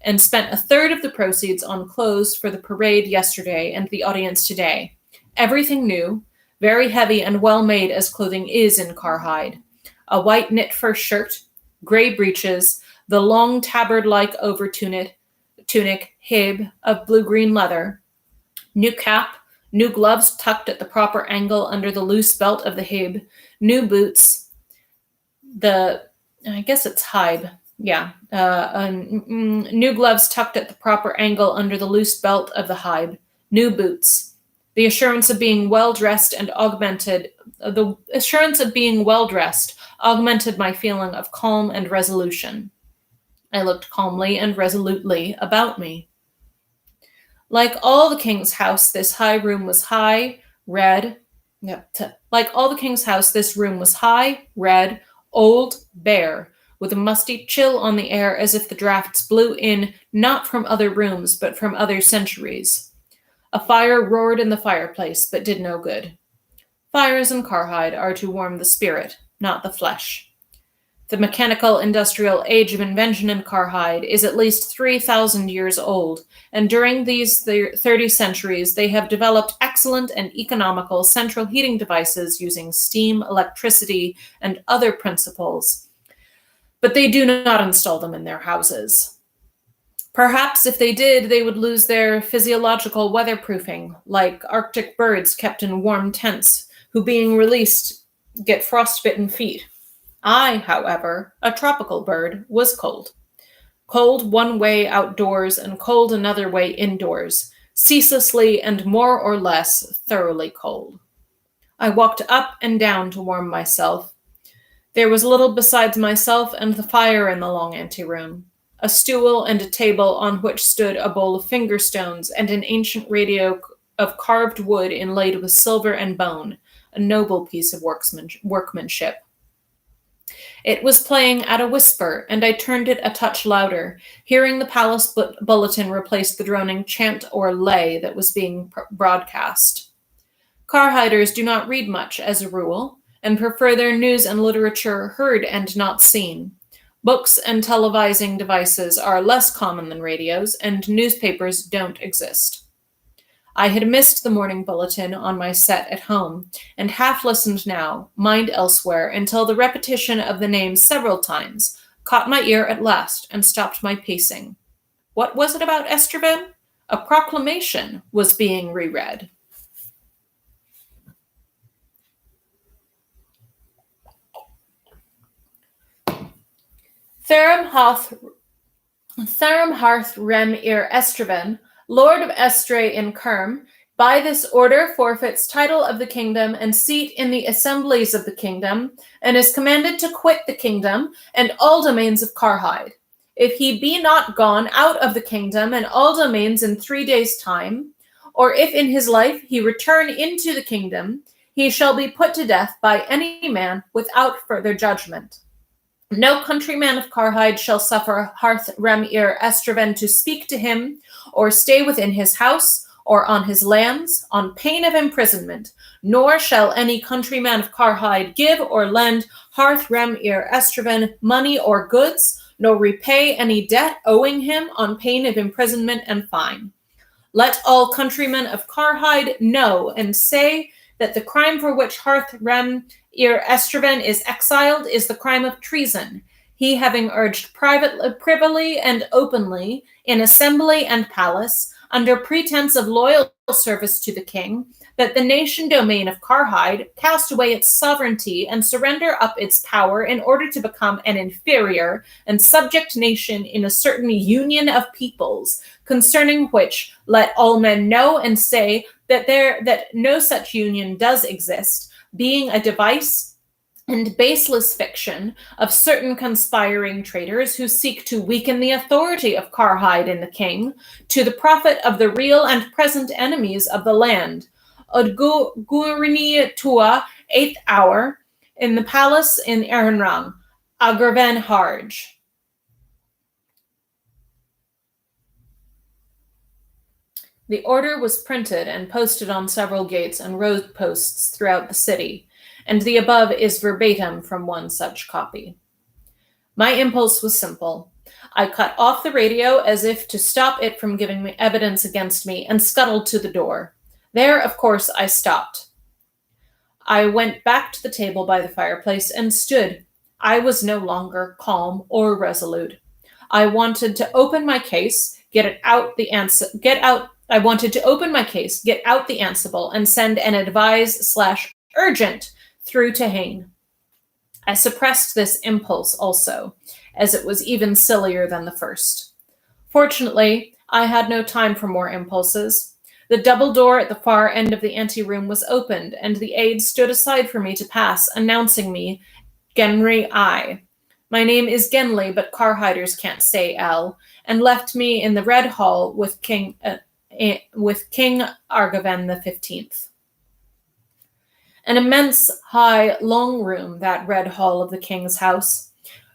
and spent a third of the proceeds on clothes for the parade yesterday and the audience today. Everything new, very heavy and well made as clothing is in Carhide. A white knit fur shirt, gray breeches, the long tabard-like over tunic, hib of blue-green leather, new cap, new gloves tucked at the proper angle under the loose belt of the hib, new boots, I guess it's hibe, yeah, new gloves tucked at the proper angle under the loose belt of the hibe, new boots. The assurance of being well-dressed augmented my feeling of calm and resolution. I looked calmly and resolutely about me. Like all the king's house, this high room was high, red. Like all the king's house, this room was high, red, old, bare, with a musty chill on the air as if the drafts blew in not from other rooms, but from other centuries. A fire roared in the fireplace, but did no good. Fires in Carhide are to warm the spirit, not the flesh. The mechanical industrial age of invention in Carhide is at least 3,000 years old, and during these 30 centuries they have developed excellent and economical central heating devices using steam, electricity, and other principles. But they do not install them in their houses. Perhaps if they did, they would lose their physiological weatherproofing, like Arctic birds kept in warm tents, who being released get frostbitten feet. I, however, a tropical bird, was cold. Cold one way outdoors and cold another way indoors, ceaselessly and more or less thoroughly cold. I walked up and down to warm myself. There was little besides myself and the fire in the long anteroom, a stool and a table on which stood a bowl of finger stones and an ancient radio of carved wood inlaid with silver and bone, a noble piece of workmanship. It was playing at a whisper, and I turned it a touch louder, hearing the palace bulletin replace the droning chant or lay that was being broadcast. Carhiders do not read much, as a rule, and prefer their news and literature heard and not seen. Books and televising devices are less common than radios, and newspapers don't exist. I had missed the morning bulletin on my set at home, and half listened now, mind elsewhere, until the repetition of the name several times caught my ear at last and stopped my pacing. What was it about Estraven? A proclamation was being reread. Tharam Harth Rem Ir Estraven, Lord of Estre in Kerm, by this order forfeits title of the kingdom and seat in the assemblies of the kingdom, and is commanded to quit the kingdom and all domains of Carhide. If he be not gone out of the kingdom and all domains in 3 days' time, or if in his life he return into the kingdom, he shall be put to death by any man without further judgment. No countryman of Carhide shall suffer Harth Rem-Ir Estraven to speak to him, or stay within his house, or on his lands, on pain of imprisonment, nor shall any countryman of Carhide give or lend Harth Rem-Ir Estraven money or goods, nor repay any debt owing him on pain of imprisonment and fine. Let all countrymen of Carhide know and say that the crime for which Harth Rem-Ir Estraven is exiled is the crime of treason, he having urged privily and openly, in assembly and palace, under pretense of loyal service to the king, that the nation domain of Carhide cast away its sovereignty and surrender up its power in order to become an inferior and subject nation in a certain union of peoples, concerning which let all men know and say that no such union does exist, being a device and baseless fiction of certain conspiring traitors who seek to weaken the authority of Karhide and the king, to the profit of the real and present enemies of the land. Odgurini Tua, 8th hour, in the palace in Erhenrang, Agraven Harj. The order was printed and posted on several gates and road posts throughout the city, and the above is verbatim from one such copy. My impulse was simple. I cut off the radio as if to stop it from giving me evidence against me and scuttled to the door. There, of course, I stopped. I went back to the table by the fireplace and stood. I was no longer calm or resolute. I wanted to open my case, I wanted to open my case, get out the Ansible, and send an advise/urgent through to Hain. I suppressed this impulse also, as it was even sillier than the first. Fortunately, I had no time for more impulses. The double door at the far end of the anteroom was opened, and the aide stood aside for me to pass, announcing me, Genry I. My name is Genly, but Karhiders can't say L, and left me in the Red Hall with King Argaven the 15th. An immense, high, long room, that Red Hall of the king's house.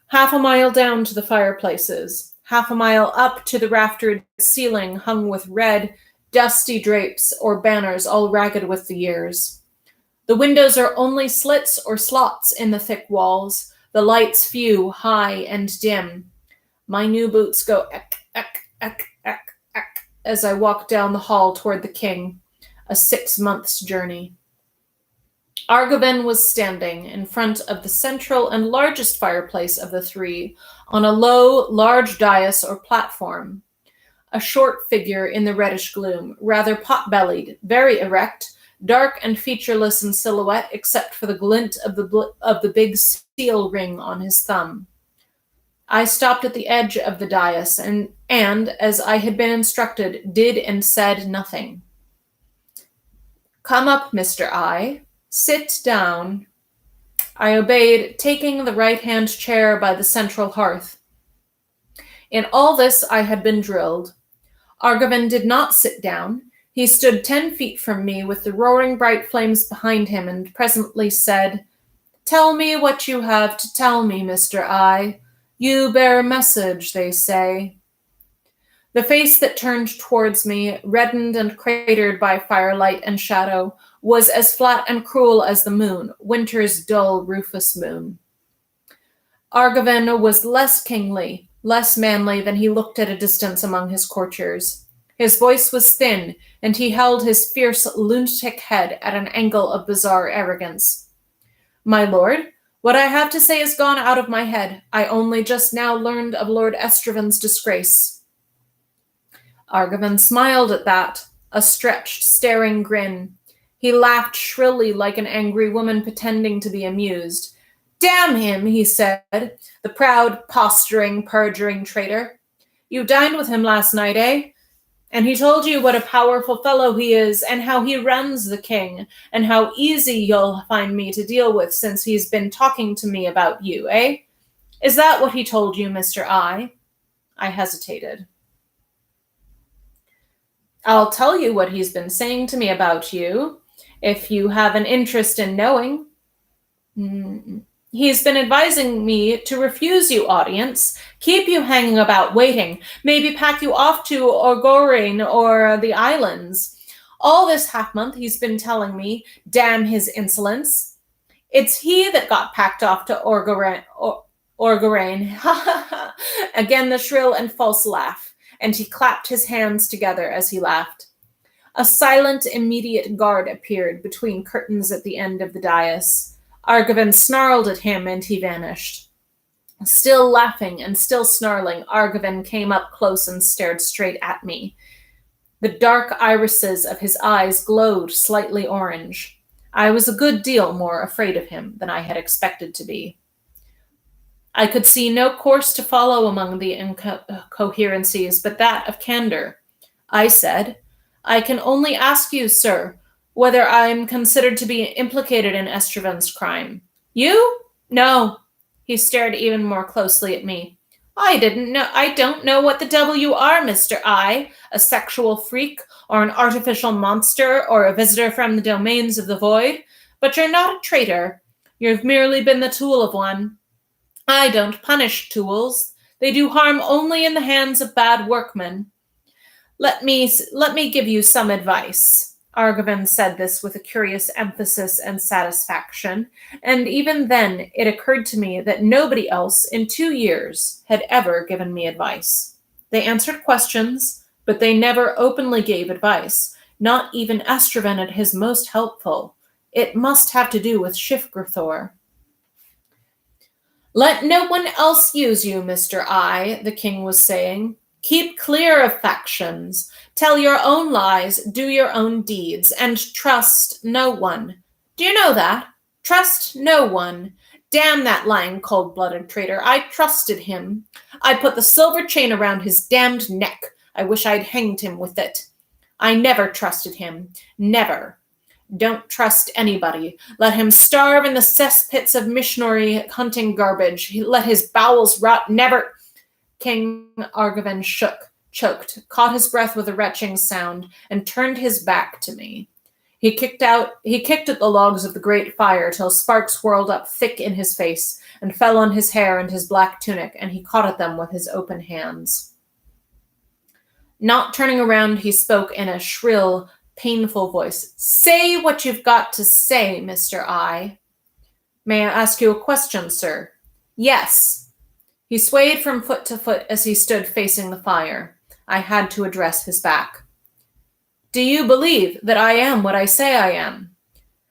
Half a mile down to the fireplaces, half a mile up to the raftered ceiling hung with red, dusty drapes or banners all ragged with the years. The windows are only slits or slots in the thick walls, the lights few, high, and dim. My new boots go ek, ek, ek, ek, ek, as I walk down the hall toward the king, a 6 months' journey. Argaven was standing in front of the central and largest fireplace of the three, on a low, large dais or platform. A short figure in the reddish gloom, rather pot-bellied, very erect, dark and featureless in silhouette except for the glint of the big seal ring on his thumb. I stopped at the edge of the dais and, as I had been instructed, did and said nothing. "Come up, Mr. I. Sit down." I obeyed, taking the right-hand chair by the central hearth. In all this I had been drilled. Argaven did not sit down. He stood 10 feet from me with the roaring bright flames behind him and presently said, "Tell me what you have to tell me, Mr. I. You bear a message, they say." The face that turned towards me, reddened and cratered by firelight and shadow, was as flat and cruel as the moon, winter's dull rufous moon. Argaven was less kingly, less manly than he looked at a distance among his courtiers. His voice was thin, and he held his fierce lunatic head at an angle of bizarre arrogance. "My lord, what I have to say has gone out of my head. I only just now learned of Lord Estraven's disgrace." Argaven smiled at that, a stretched, staring grin. He laughed shrilly like an angry woman pretending to be amused. "Damn him," he said, "the proud, posturing, perjuring traitor. You dined with him last night, eh? And he told you what a powerful fellow he is, and how he runs the king, and how easy you'll find me to deal with since he's been talking to me about you, eh? Is that what he told you, Mr. I?" I hesitated. "I'll tell you what he's been saying to me about you, if you have an interest in knowing. He's been advising me to refuse you audience, keep you hanging about waiting, maybe pack you off to Orgorin or the islands. All this half-month he's been telling me, damn his insolence. It's he that got packed off to Orgorin. Again the shrill and false laugh, and he clapped his hands together as he laughed. A silent, immediate guard appeared between curtains at the end of the dais. Argaven snarled at him, and he vanished. Still laughing and still snarling, Argaven came up close and stared straight at me. The dark irises of his eyes glowed slightly orange. I was a good deal more afraid of him than I had expected to be. I could see no course to follow among the incoherencies but that of candor. I said, "I can only ask you, sir, whether I'm considered to be implicated in Estraven's crime. You? No. He stared even more closely at me. I don't know what the devil you are, Mr. I. A sexual freak, or an artificial monster, or a visitor from the domains of the void. But you're not a traitor. You've merely been the tool of one. I don't punish tools. They do harm only in the hands of bad workmen. Let me give you some advice. Argivan said this with a curious emphasis and satisfaction, and even then it occurred to me that nobody else in 2 years had ever given me advice. They answered questions, but they never openly gave advice, not even Estraven at his most helpful. It must have to do with Shifgurthor. Let no one else use you, Mr. I, the king was saying. Keep clear of factions. Tell your own lies, do your own deeds, and trust no one. Do you know that? Trust no one. Damn that lying, cold-blooded traitor. I trusted him. I put the silver chain around his damned neck. I wish I'd hanged him with it. I never trusted him. Never. Don't trust anybody. Let him starve in the cesspits of missionary hunting garbage. Let his bowels rot. Never. King Argivan choked, caught his breath with a retching sound, and turned his back to me. He kicked at the logs of the great fire till sparks whirled up thick in his face and fell on his hair and his black tunic, and he caught at them with his open hands. Not turning around, he spoke in a shrill, painful voice. Say what you've got to say, Mr. I. May I ask you a question, sir? Yes. He swayed from foot to foot as he stood facing the fire. I had to address his back. Do you believe that I am what I say I am?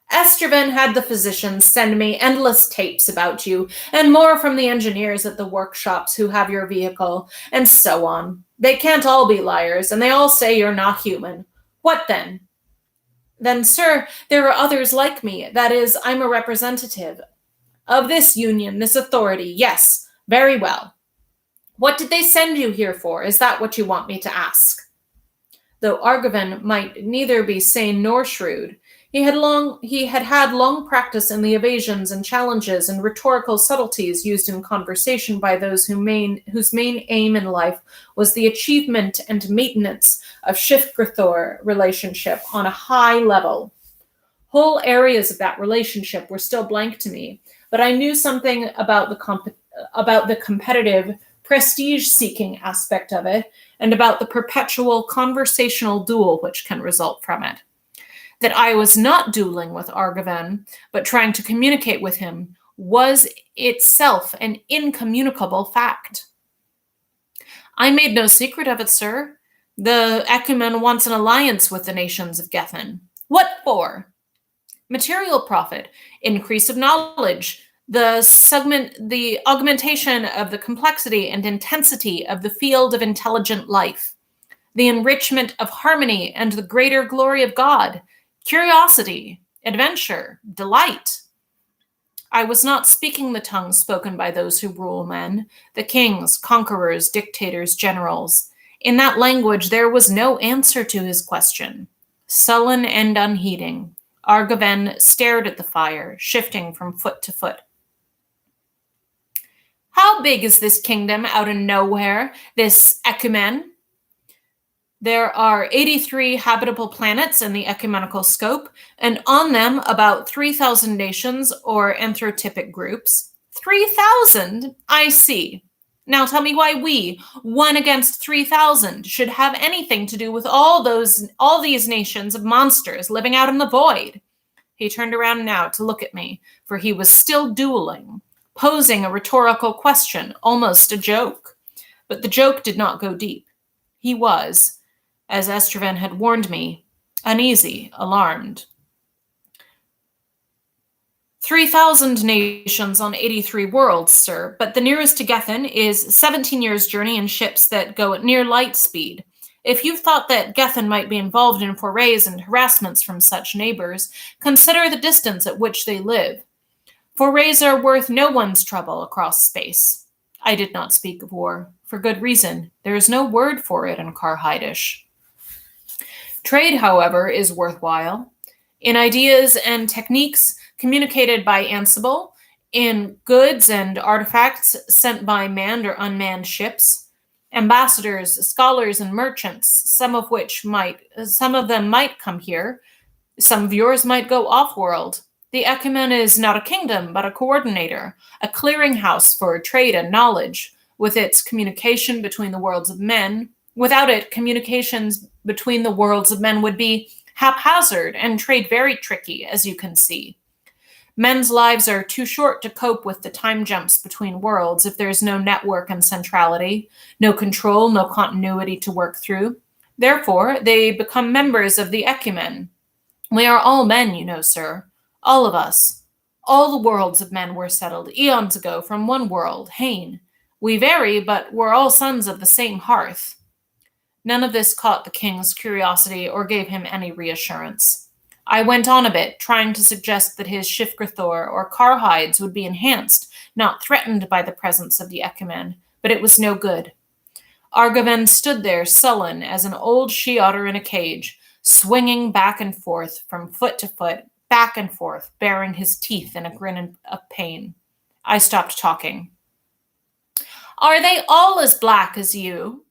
Estraven had the physicians send me endless tapes about you, and more from the engineers at the workshops who have your vehicle, and so on. They can't all be liars, and they all say you're not human. What then? Then, sir, there are others like me. That is, I'm a representative of this union, this authority. Yes. Very well. What did they send you here for? Is that what you want me to ask? Though Argivan might neither be sane nor shrewd, he had had long practice in the evasions and challenges and rhetorical subtleties used in conversation by those whose main aim in life was the achievement and maintenance of Shifgurthor relationship on a high level. Whole areas of that relationship were still blank to me, but I knew something about the competitive, prestige-seeking aspect of it, and about the perpetual conversational duel which can result from it. That I was not dueling with Argivan, but trying to communicate with him, was itself an incommunicable fact. I made no secret of it, sir. The Ecumen wants an alliance with the nations of Gethin. What for? Material profit, increase of knowledge, the augmentation of the complexity and intensity of the field of intelligent life, the enrichment of harmony and the greater glory of God, curiosity, adventure, delight. I was not speaking the tongue spoken by those who rule men, the kings, conquerors, dictators, generals. In that language there was no answer to his question. Sullen and unheeding, Argivan stared at the fire, shifting from foot to foot. How big is this kingdom out of nowhere, this Ecumen? There are 83 habitable planets in the ecumenical scope, and on them about 3,000 nations or anthrotypic groups. 3,000? I see. Now tell me why we, 1 against 3,000, should have anything to do with all these nations of monsters living out in the void. He turned around now to look at me, for he was still dueling, posing a rhetorical question, almost a joke. But the joke did not go deep. He was, as Estraven had warned me, uneasy, alarmed. 3,000 nations on 83 worlds, sir, but the nearest to Gethin is 17 years' journey in ships that go at near light speed. If you thought that Gethin might be involved in forays and harassments from such neighbors, consider the distance at which they live. Forays are worth no one's trouble across space. I did not speak of war. For good reason. There is no word for it in Karhaidish. Trade, however, is worthwhile. In ideas and techniques communicated by Ansible, in goods and artifacts sent by manned or unmanned ships, ambassadors, scholars, and merchants, some of them might come here. Some of yours might go off-world. The Ecumen is not a kingdom, but a coordinator, a clearinghouse for trade and knowledge, with its communication between the worlds of men. Without it, communications between the worlds of men would be haphazard and trade very tricky, as you can see. Men's lives are too short to cope with the time jumps between worlds if there's no network and centrality, no control, no continuity to work through. Therefore, they become members of the Ecumen. We are all men, you know, sir. All of us. All the worlds of men were settled eons ago from one world, Hain. We vary, but we're all sons of the same hearth. None of this caught the king's curiosity or gave him any reassurance. I went on a bit, trying to suggest that his Shifgrathor or Karhides would be enhanced, not threatened by the presence of the Ecumen, but it was no good. Argaven stood there, sullen as an old she-otter in a cage, swinging back and forth, from foot to foot, back and forth, baring his teeth in a grin of pain. I stopped talking. Are they all as black as you?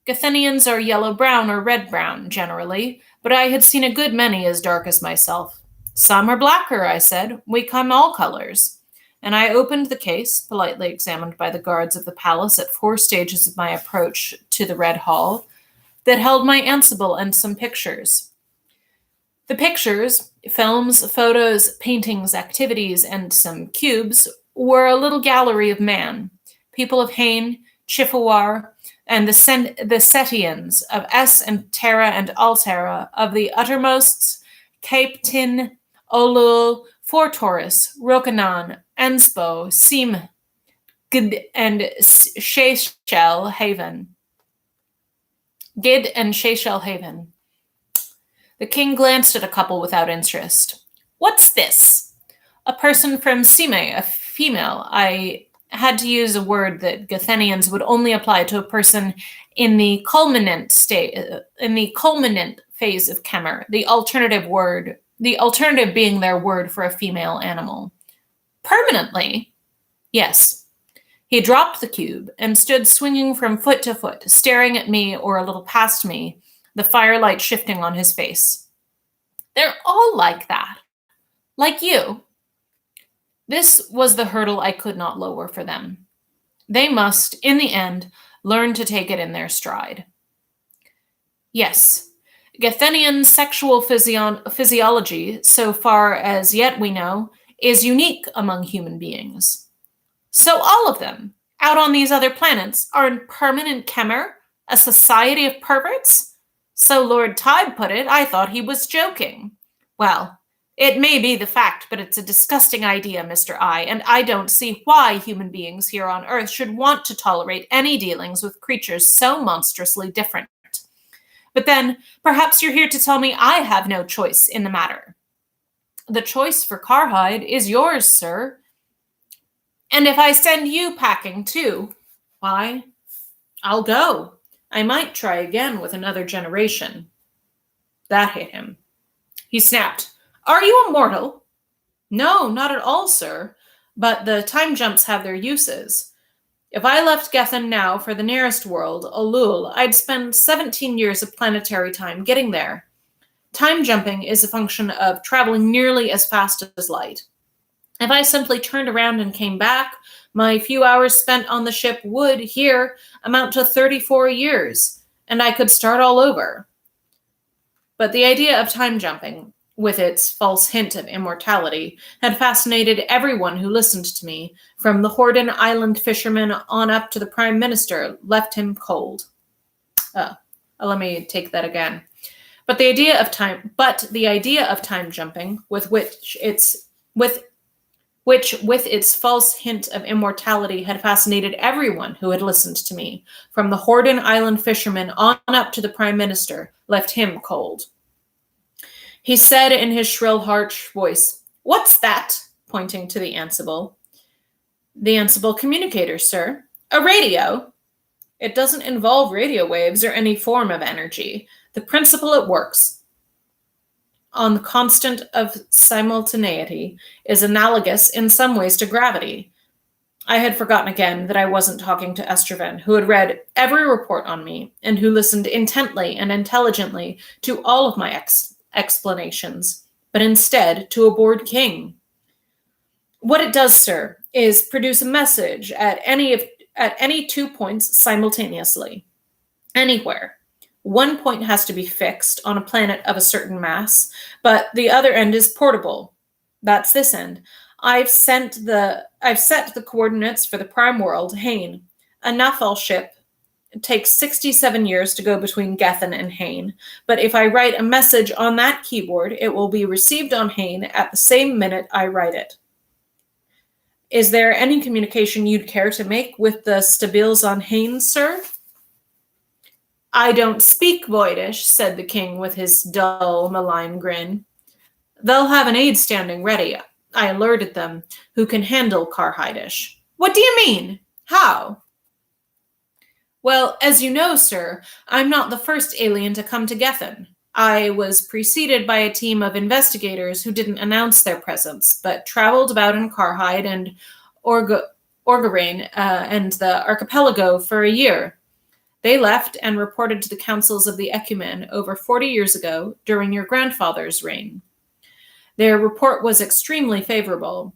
Gathenians are yellow-brown or red-brown, generally, but I had seen a good many as dark as myself. Some are blacker, I said. We come all colors. And I opened the case, politely examined by the guards of the palace at 4 stages of my approach to the Red Hall, that held my Ansible and some pictures. The pictures, films, photos, paintings, activities, and some cubes, were a little gallery of man, people of Hain, Chifawar, and the Setians of Es and Terra and Altera, of the uttermosts, Cape Tin, Olul, Fortaurus, Rokanan, Enspo, Sim, Gid, and Seychelles Haven. Gid and Seychelles Haven. The king glanced at a couple without interest. What's this? A person from Sime, a female. I had to use a word that Gathenians would only apply to a person in the culminant phase of Kemer, the alternative being their word for a female animal. Permanently? Yes. He dropped the cube and stood swinging from foot to foot, staring at me or a little past me, the firelight shifting on his face. They're all like that. Like you. This was the hurdle I could not lower for them. They must, in the end, learn to take it in their stride. Yes, Gathenian sexual physiology, so far as yet we know, is unique among human beings. So all of them, out on these other planets, are in permanent Kemer, a society of perverts? So Lord Tide put it. I thought he was joking. Well, it may be the fact, but it's a disgusting idea, Mr. I, and I don't see why human beings here on Earth should want to tolerate any dealings with creatures so monstrously different. But then, perhaps you're here to tell me I have no choice in the matter. The choice for Karhide is yours, sir. And if I send you packing too, why, I'll go. I might try again with another generation. That hit him. He snapped. Are you immortal? No, not at all, sir. But the time jumps have their uses. If I left Gethen now for the nearest world, Olul, I'd spend 17 years of planetary time getting there. Time jumping is a function of traveling nearly as fast as light. If I simply turned around and came back, my few hours spent on the ship would, here, amount to 34 years, and I could start all over. But the idea of time jumping, with its false hint of immortality, had fascinated everyone who listened to me, from the Horden Island fisherman on up to the Prime Minister, left him cold. Let me take that again. But the idea of time jumping, which with its false hint of immortality had fascinated everyone who had listened to me, from the Horden Island fisherman on up to the Prime Minister, left him cold. He said in his shrill, harsh voice, What's that? Pointing to the Ansible. The Ansible communicator, sir. A radio. It doesn't involve radio waves or any form of energy. The principle it works. on the constant of simultaneity is analogous in some ways to gravity. I had forgotten again that I wasn't talking to Estraven, who had read every report on me and who listened intently and intelligently to all of my explanations, but instead to a bored king. What it does, sir, is produce a message at any 2 points simultaneously. Anywhere. One point has to be fixed on a planet of a certain mass, but the other end is portable. That's this end. I've set the coordinates for the prime world, Hain. A Nathal ship takes 67 years to go between Gethin and Hain, but if I write a message on that keyboard, it will be received on Hain at the same minute I write it. Is there any communication you'd care to make with the Stabiles on Hain, sir? I don't speak Voidish, said the king with his dull, malign grin. They'll have an aide standing ready, I alerted them, who can handle Karhidish. What do you mean? How? Well, as you know, sir, I'm not the first alien to come to Gethin. I was preceded by a team of investigators who didn't announce their presence, but traveled about in Karhide and Orgarain and the archipelago for a year. They left and reported to the councils of the Ecumen over 40 years ago during your grandfather's reign. Their report was extremely favorable,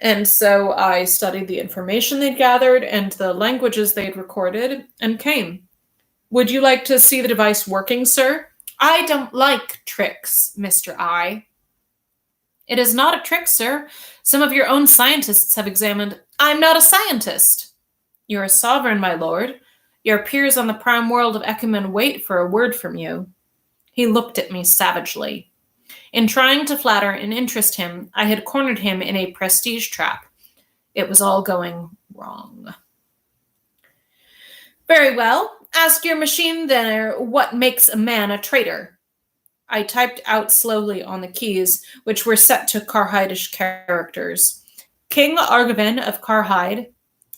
and so I studied the information they'd gathered and the languages they'd recorded and came. Would you like to see the device working, sir? I don't like tricks, Mr. I. It is not a trick, sir. Some of your own scientists have examined. I'm not a scientist. You're a sovereign, my lord. Your peers on the prime world of Ecumen wait for a word from you. He looked at me savagely. In trying to flatter and interest him, I had cornered him in a prestige trap. It was all going wrong. Very well. Ask your machine there what makes a man a traitor. I typed out slowly on the keys, which were set to Karhidish characters. King Argavin of Karhide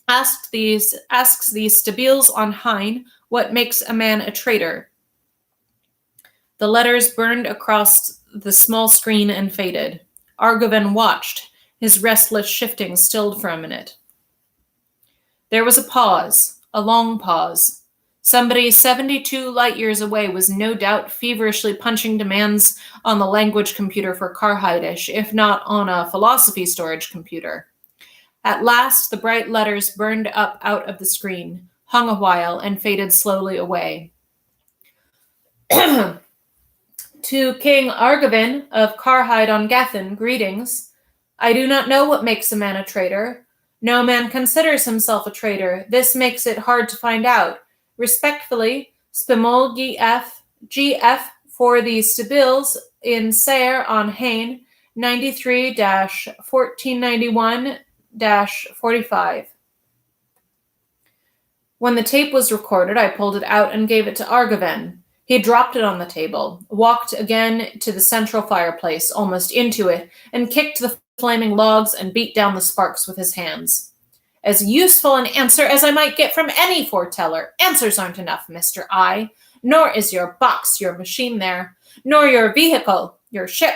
asks the Stabiles on Hain what makes a man a traitor. The letters burned across the small screen and faded. Argavin watched, his restless shifting stilled for a minute. There was a pause, a long pause. Somebody 72 light years away was no doubt feverishly punching demands on the language computer for Karhidish, if not on a philosophy storage computer. At last, the bright letters burned up out of the screen, hung a while, and faded slowly away. To King Argavin of Karhide on Gethin, greetings. I do not know what makes a man a traitor. No man considers himself a traitor. This makes it hard to find out. Respectfully, Spimol GF for the Stabiles in Sayre on Hain, 93-1491-45. When the tape was recorded, I pulled it out and gave it to Argavin. He dropped it on the table, walked again to the central fireplace, almost into it, and kicked the flaming logs and beat down the sparks with his hands. As useful an answer as I might get from any foreteller. Answers aren't enough, Mr. I. Nor is your box, your machine there. Nor your vehicle, your ship.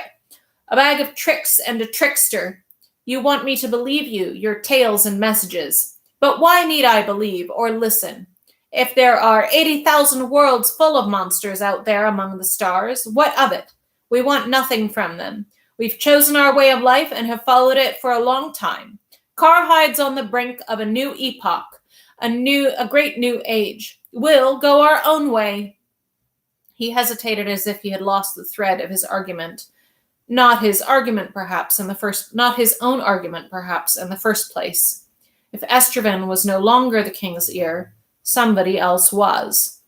A bag of tricks and a trickster. You want me to believe you, your tales and messages. But why need I believe or listen? If there are 80,000 worlds full of monsters out there among the stars, what of it? We want nothing from them. We've chosen our way of life and have followed it for a long time. Karhide's on the brink of a new epoch, a great new age. We'll go our own way. He hesitated as if he had lost the thread of his argument. Not his own argument, perhaps, in the first place. If Estraven was no longer the king's ear, somebody else was.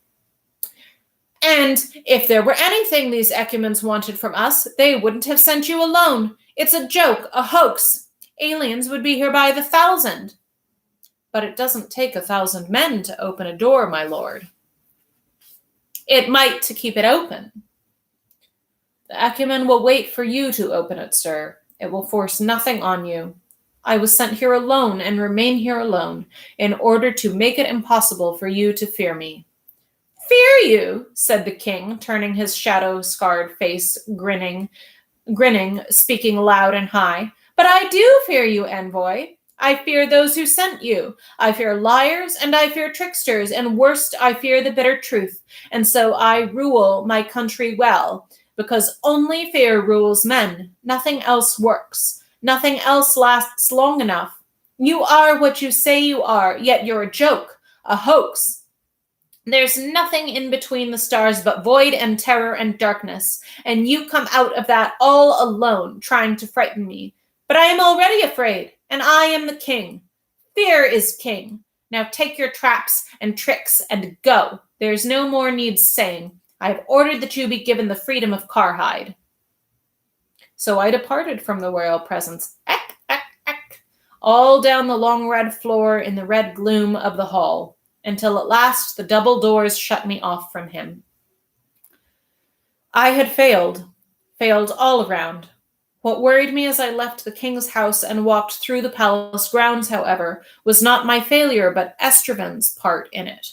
And if there were anything these Ecumens wanted from us, they wouldn't have sent you alone. It's a joke, a hoax. Aliens would be here by the 1,000. But it doesn't take 1,000 men to open a door, my lord. It might to keep it open. The Ecumen will wait for you to open it, sir. It will force nothing on you. I was sent here alone and remain here alone in order to make it impossible for you to fear me. Fear you, said the king, turning his shadow-scarred face, grinning, speaking loud and high. But I do fear you, envoy. I fear those who sent you. I fear liars, and I fear tricksters, and worst, I fear the bitter truth. And so I rule my country well, because only fear rules men. Nothing else works. Nothing else lasts long enough. You are what you say you are, yet you're a joke, a hoax. There's nothing in between the stars but void and terror and darkness, and you come out of that all alone, trying to frighten me. But I am already afraid, and I am the king. Fear is king. Now take your traps and tricks and go. There's no more need saying. I have ordered that you be given the freedom of Karhide. So I departed from the royal presence, all down the long red floor in the red gloom of the hall, until at last the double doors shut me off from him. I had failed all around. What worried me as I left the king's house and walked through the palace grounds, however, was not my failure, but Estraven's part in it.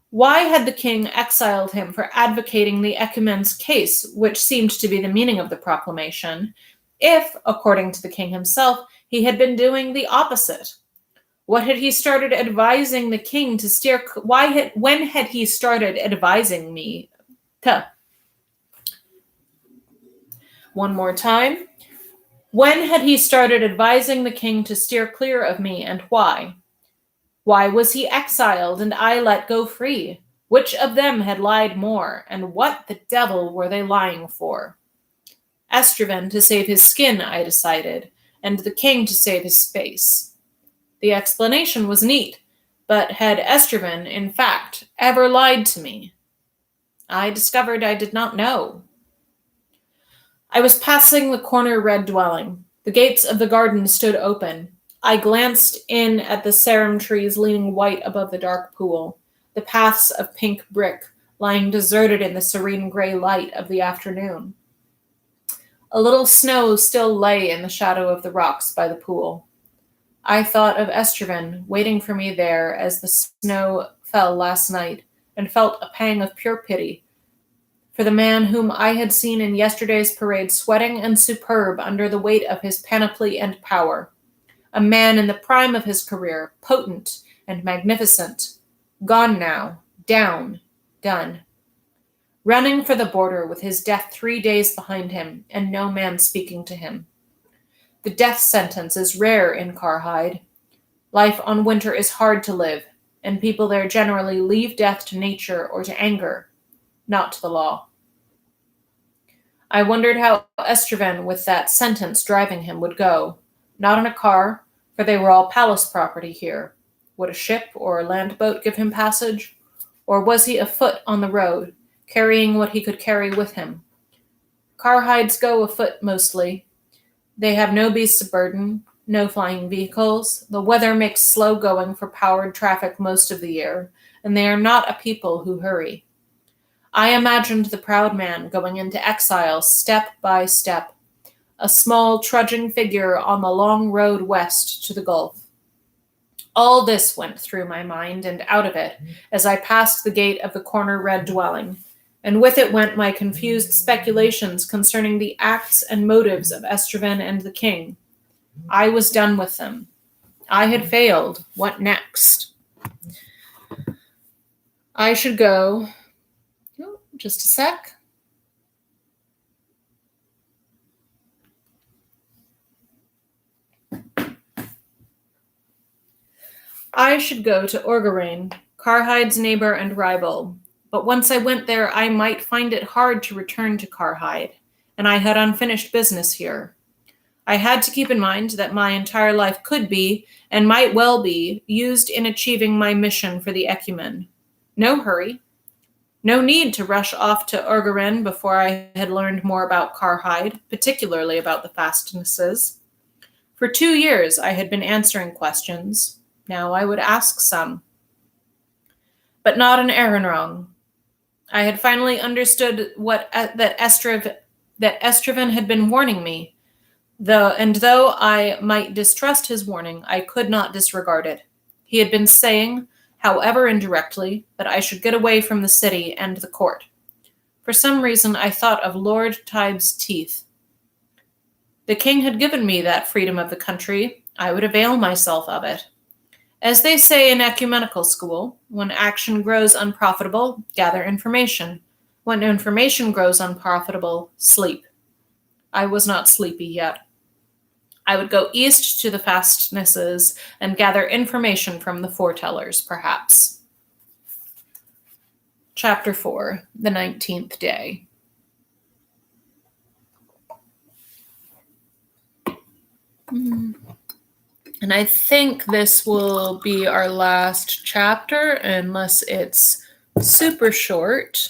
Why had the king exiled him for advocating the ecumen's case, which seemed to be the meaning of the proclamation, if, according to the king himself, he had been doing the opposite? What had he started advising the king to steer? When had he started advising me? One more time. When had he started advising the king to steer clear of me, and why? Why was he exiled and I let go free? Which of them had lied more, and what the devil were they lying for? Estraven to save his skin, I decided, and the king to save his face. The explanation was neat, but had Estraven, in fact, ever lied to me? I discovered I did not know. I was passing the corner red dwelling. The gates of the garden stood open. I glanced in at the sarum trees leaning white above the dark pool, the paths of pink brick lying deserted in the serene gray light of the afternoon. A little snow still lay in the shadow of the rocks by the pool. I thought of Estraven waiting for me there as the snow fell last night, and felt a pang of pure pity for the man whom I had seen in yesterday's parade sweating and superb under the weight of his panoply and power. A man in the prime of his career, potent and magnificent. Gone now, down, done. Running for the border with his death 3 days behind him, and no man speaking to him. The death sentence is rare in Karhide. Life on winter is hard to live, and people there generally leave death to nature or to anger, not to the law. I wondered how Estraven, with that sentence driving him, would go. Not in a car, for they were all palace property here. Would a ship or a land boat give him passage? Or was he afoot on the road, carrying what he could carry with him? Karhides go afoot mostly. They have no beasts of burden, no flying vehicles. The weather makes slow going for powered traffic most of the year, and they are not a people who hurry. I imagined the proud man going into exile step by step, a small trudging figure on the long road west to the Gulf. All this went through my mind and out of it as I passed the gate of the corner red dwelling, and with it went my confused speculations concerning the acts and motives of Estraven and the king. I was done with them. I had failed. What next? I should go. Oh, just a sec. I should go to Erhenrang, Karhide's neighbor and rival. But once I went there, I might find it hard to return to Karhide, and I had unfinished business here. I had to keep in mind that my entire life could be, and might well be, used in achieving my mission for the ecumen. No hurry. No need to rush off to Erhenrang before I had learned more about Karhide, particularly about the fastnesses. For 2 years I had been answering questions. Now I would ask some. But not in Erhenrang. I had finally understood that Estraven had been warning me, though I might distrust his warning, I could not disregard it. He had been saying, however indirectly, that I should get away from the city and the court. For some reason, I thought of Lord Tibe's teeth. The king had given me that freedom of the country. I would avail myself of it. As they say in ecumenical school, when action grows unprofitable, gather information. When information grows unprofitable, sleep. I was not sleepy yet. I would go east to the fastnesses and gather information from the foretellers, perhaps. Chapter 4, the 19th day. And I think this will be our last chapter, unless it's super short.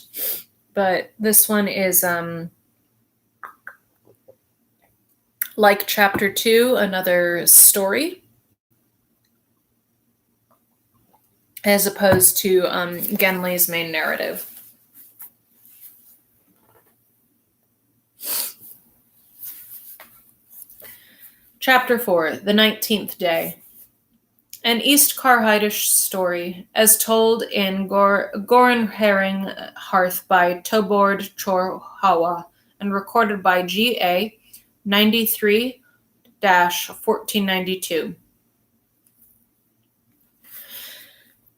But this one is like chapter 2, another story, as opposed to Genli's main narrative. Chapter 4, the 19th day. An East Karhaidish story, as told in Erhenrang Hearth by Tobord Chorhawa, and recorded by G.A. 93-1492.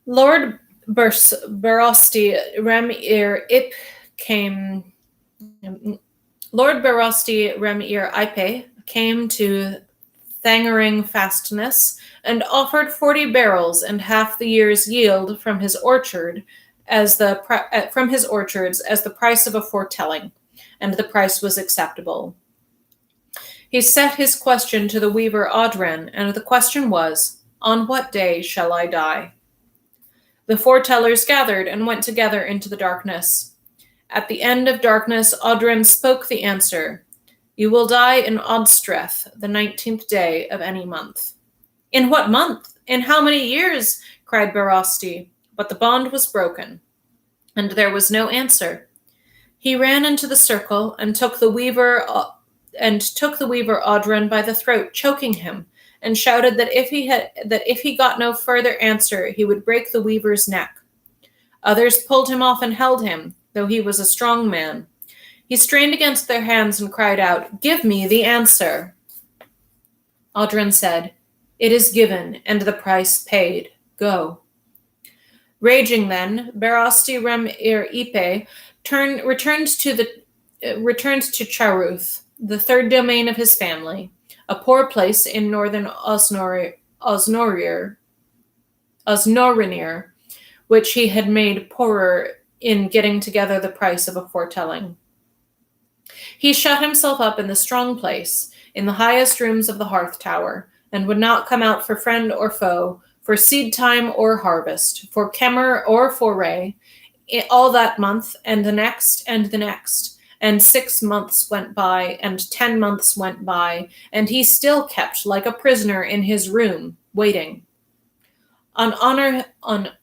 Lord Barosti Remir Ip came. Lord Barosti Remir Ipe came to Thangering fastness, and offered 40 barrels and half the year's yield from his orchards as the price of a foretelling, and the price was acceptable. He set his question to the weaver Audren, and the question was, "On what day shall I die?" The foretellers gathered and went together into the darkness. At the end of darkness, Audren spoke the answer. "You will die in Odstreth, the 19th day of any month." "In what month? In how many years?" cried Barosti, but the bond was broken, and there was no answer. He ran into the circle and took the weaver Audren by the throat, choking him, and shouted that if he got no further answer, he would break the weaver's neck. Others pulled him off and held him, though he was a strong man. He strained against their hands and cried out, "Give me the answer." Audren said, "It is given, and the price paid. Go." Raging then, Barosti Remir Ipe returned to Charuth, the third domain of his family, a poor place in northern Osnorir, which he had made poorer in getting together the price of a foretelling. He shut himself up in the strong place, in the highest rooms of the hearth tower, and would not come out for friend or foe, for seed time or harvest, for kemmer or foray, all that month, and the next, and 6 months went by, and 10 months went by, and he still kept like a prisoner in his room, waiting. On Honortherhad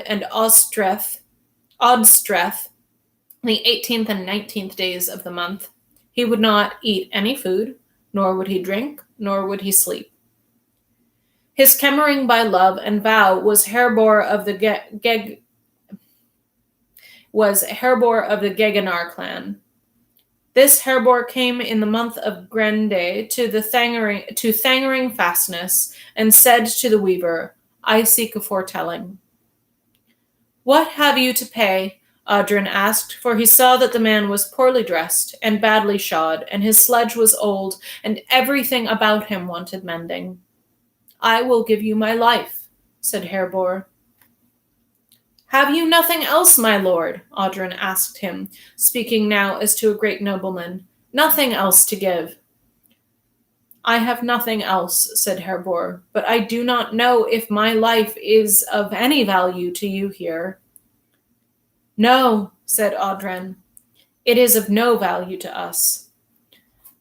and Odstreth, the 18th and 19th days of the month, he would not eat any food, nor would he drink, nor would he sleep. His kemmering by love and vow was Herbor of the Gegenar clan. This Herbor came in the month of Grende to Thangering fastness, and said to the weaver, "I seek a foretelling." "What have you to pay?" Audren asked, for he saw that the man was poorly dressed and badly shod, and his sledge was old, and everything about him wanted mending. "I will give you my life," said Herbor. "Have you nothing else, my lord?" Audren asked him, speaking now as to a great nobleman. "Nothing else to give?" "I have nothing else," said Herbor, "but I do not know if my life is of any value to you here." "No," said Audren, "it is of no value to us."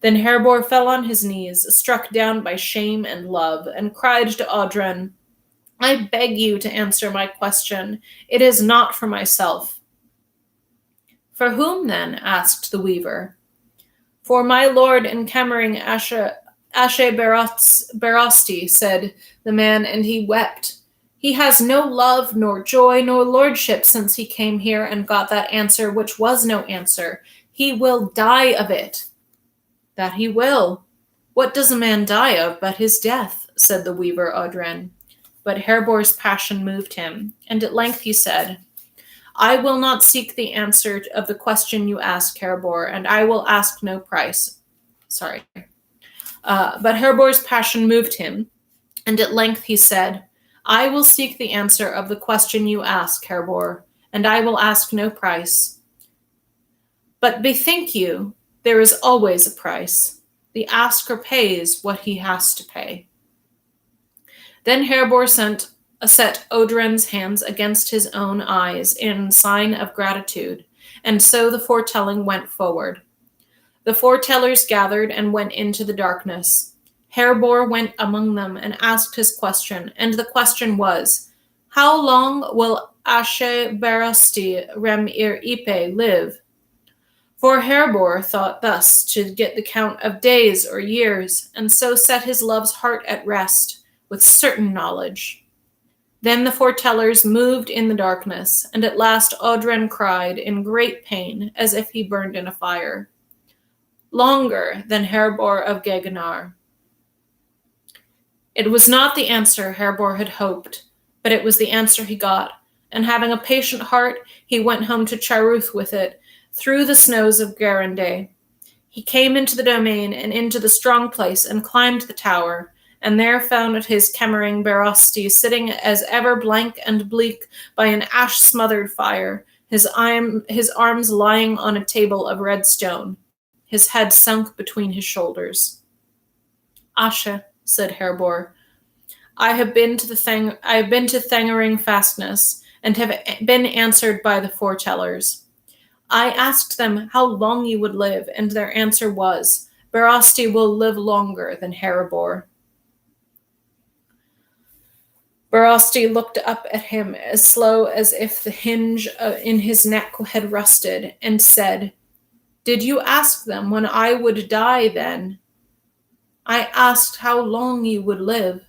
Then Herbor fell on his knees, struck down by shame and love, and cried to Audren, "I beg you to answer my question. It is not for myself." "For whom, then?" asked the weaver. "For my lord and Kemmering Ashe Barasti, said the man, and he wept. He has no love, nor joy, nor lordship since he came here and got that answer which was no answer. He will die of it. That he will. What does a man die of but his death? Said the weaver Audren. But Herbor's passion moved him, and at length he said, I will not seek the answer of the question you ask, Herbor, and I will ask no price. But Herbor's passion moved him, and at length he said, I will seek the answer of the question you ask, Herbor, and I will ask no price. But bethink you, there is always a price. The asker pays what he has to pay. Then Herbor set Audren's hands against his own eyes in sign of gratitude, and so the foretelling went forward. The foretellers gathered and went into the darkness. Herbor went among them and asked his question, and the question was, How long will Ashe Barasti Rem Ir Ipe live? For Herbor thought thus to get the count of days or years, and so set his love's heart at rest, with certain knowledge. Then the foretellers moved in the darkness, and at last Audren cried in great pain, as if he burned in a fire. Longer than Herbor of Gegenar. It was not the answer Herbor had hoped, but it was the answer he got, and having a patient heart, he went home to Charuth with it, through the snows of Garande. He came into the domain and into the strong place, and climbed the tower, and there found his Kemmering Barasti sitting as ever blank and bleak by an ash-smothered fire, his arms lying on a table of red stone, his head sunk between his shoulders. Ashe, said Herbor, I have been to Thangering fastness, and have been answered by the foretellers. I asked them how long you would live, and their answer was, Barasti will live longer than Herbor. Barasti looked up at him as slow as if the hinge in his neck had rusted, and said, Did you ask them when I would die then? I asked how long you would live.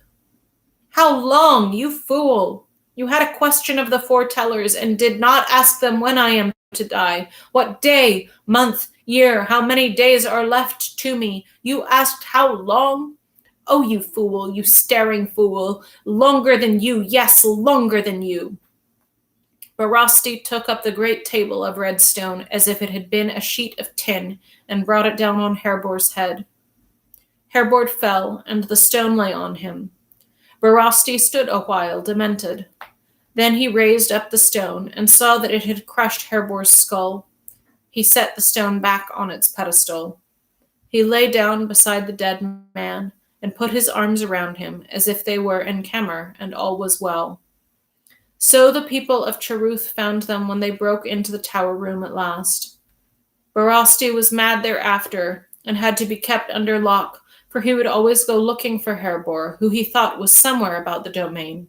How long, you fool! You had a question of the foretellers and did not ask them when I am to die. What day, month, year, how many days are left to me? You asked how long? Oh, you fool, you staring fool. Longer than you, yes, longer than you. Barasti took up the great table of red stone as if it had been a sheet of tin and brought it down on Herbor's head. Herbor fell, and the stone lay on him. Barasti stood a while, demented. Then he raised up the stone and saw that it had crushed Herbor's skull. He set the stone back on its pedestal. He lay down beside the dead man and put his arms around him as if they were in Kemmer and all was well. So the people of Charuth found them when they broke into the tower room at last. Barasti was mad thereafter and had to be kept under lock, for he would always go looking for Herbor, who he thought was somewhere about the domain.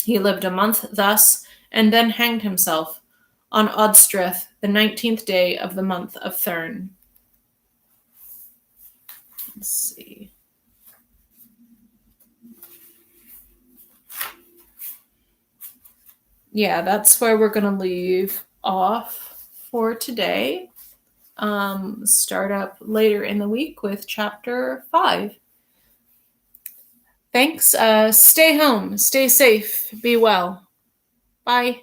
He lived a month thus, and then hanged himself on Odstreth, the 19th day of the month of Thurn. Let's see. Yeah, that's where we're going to leave off for today. Start up later in the week with chapter 5. Thanks. Stay home. Stay safe. Be well. Bye.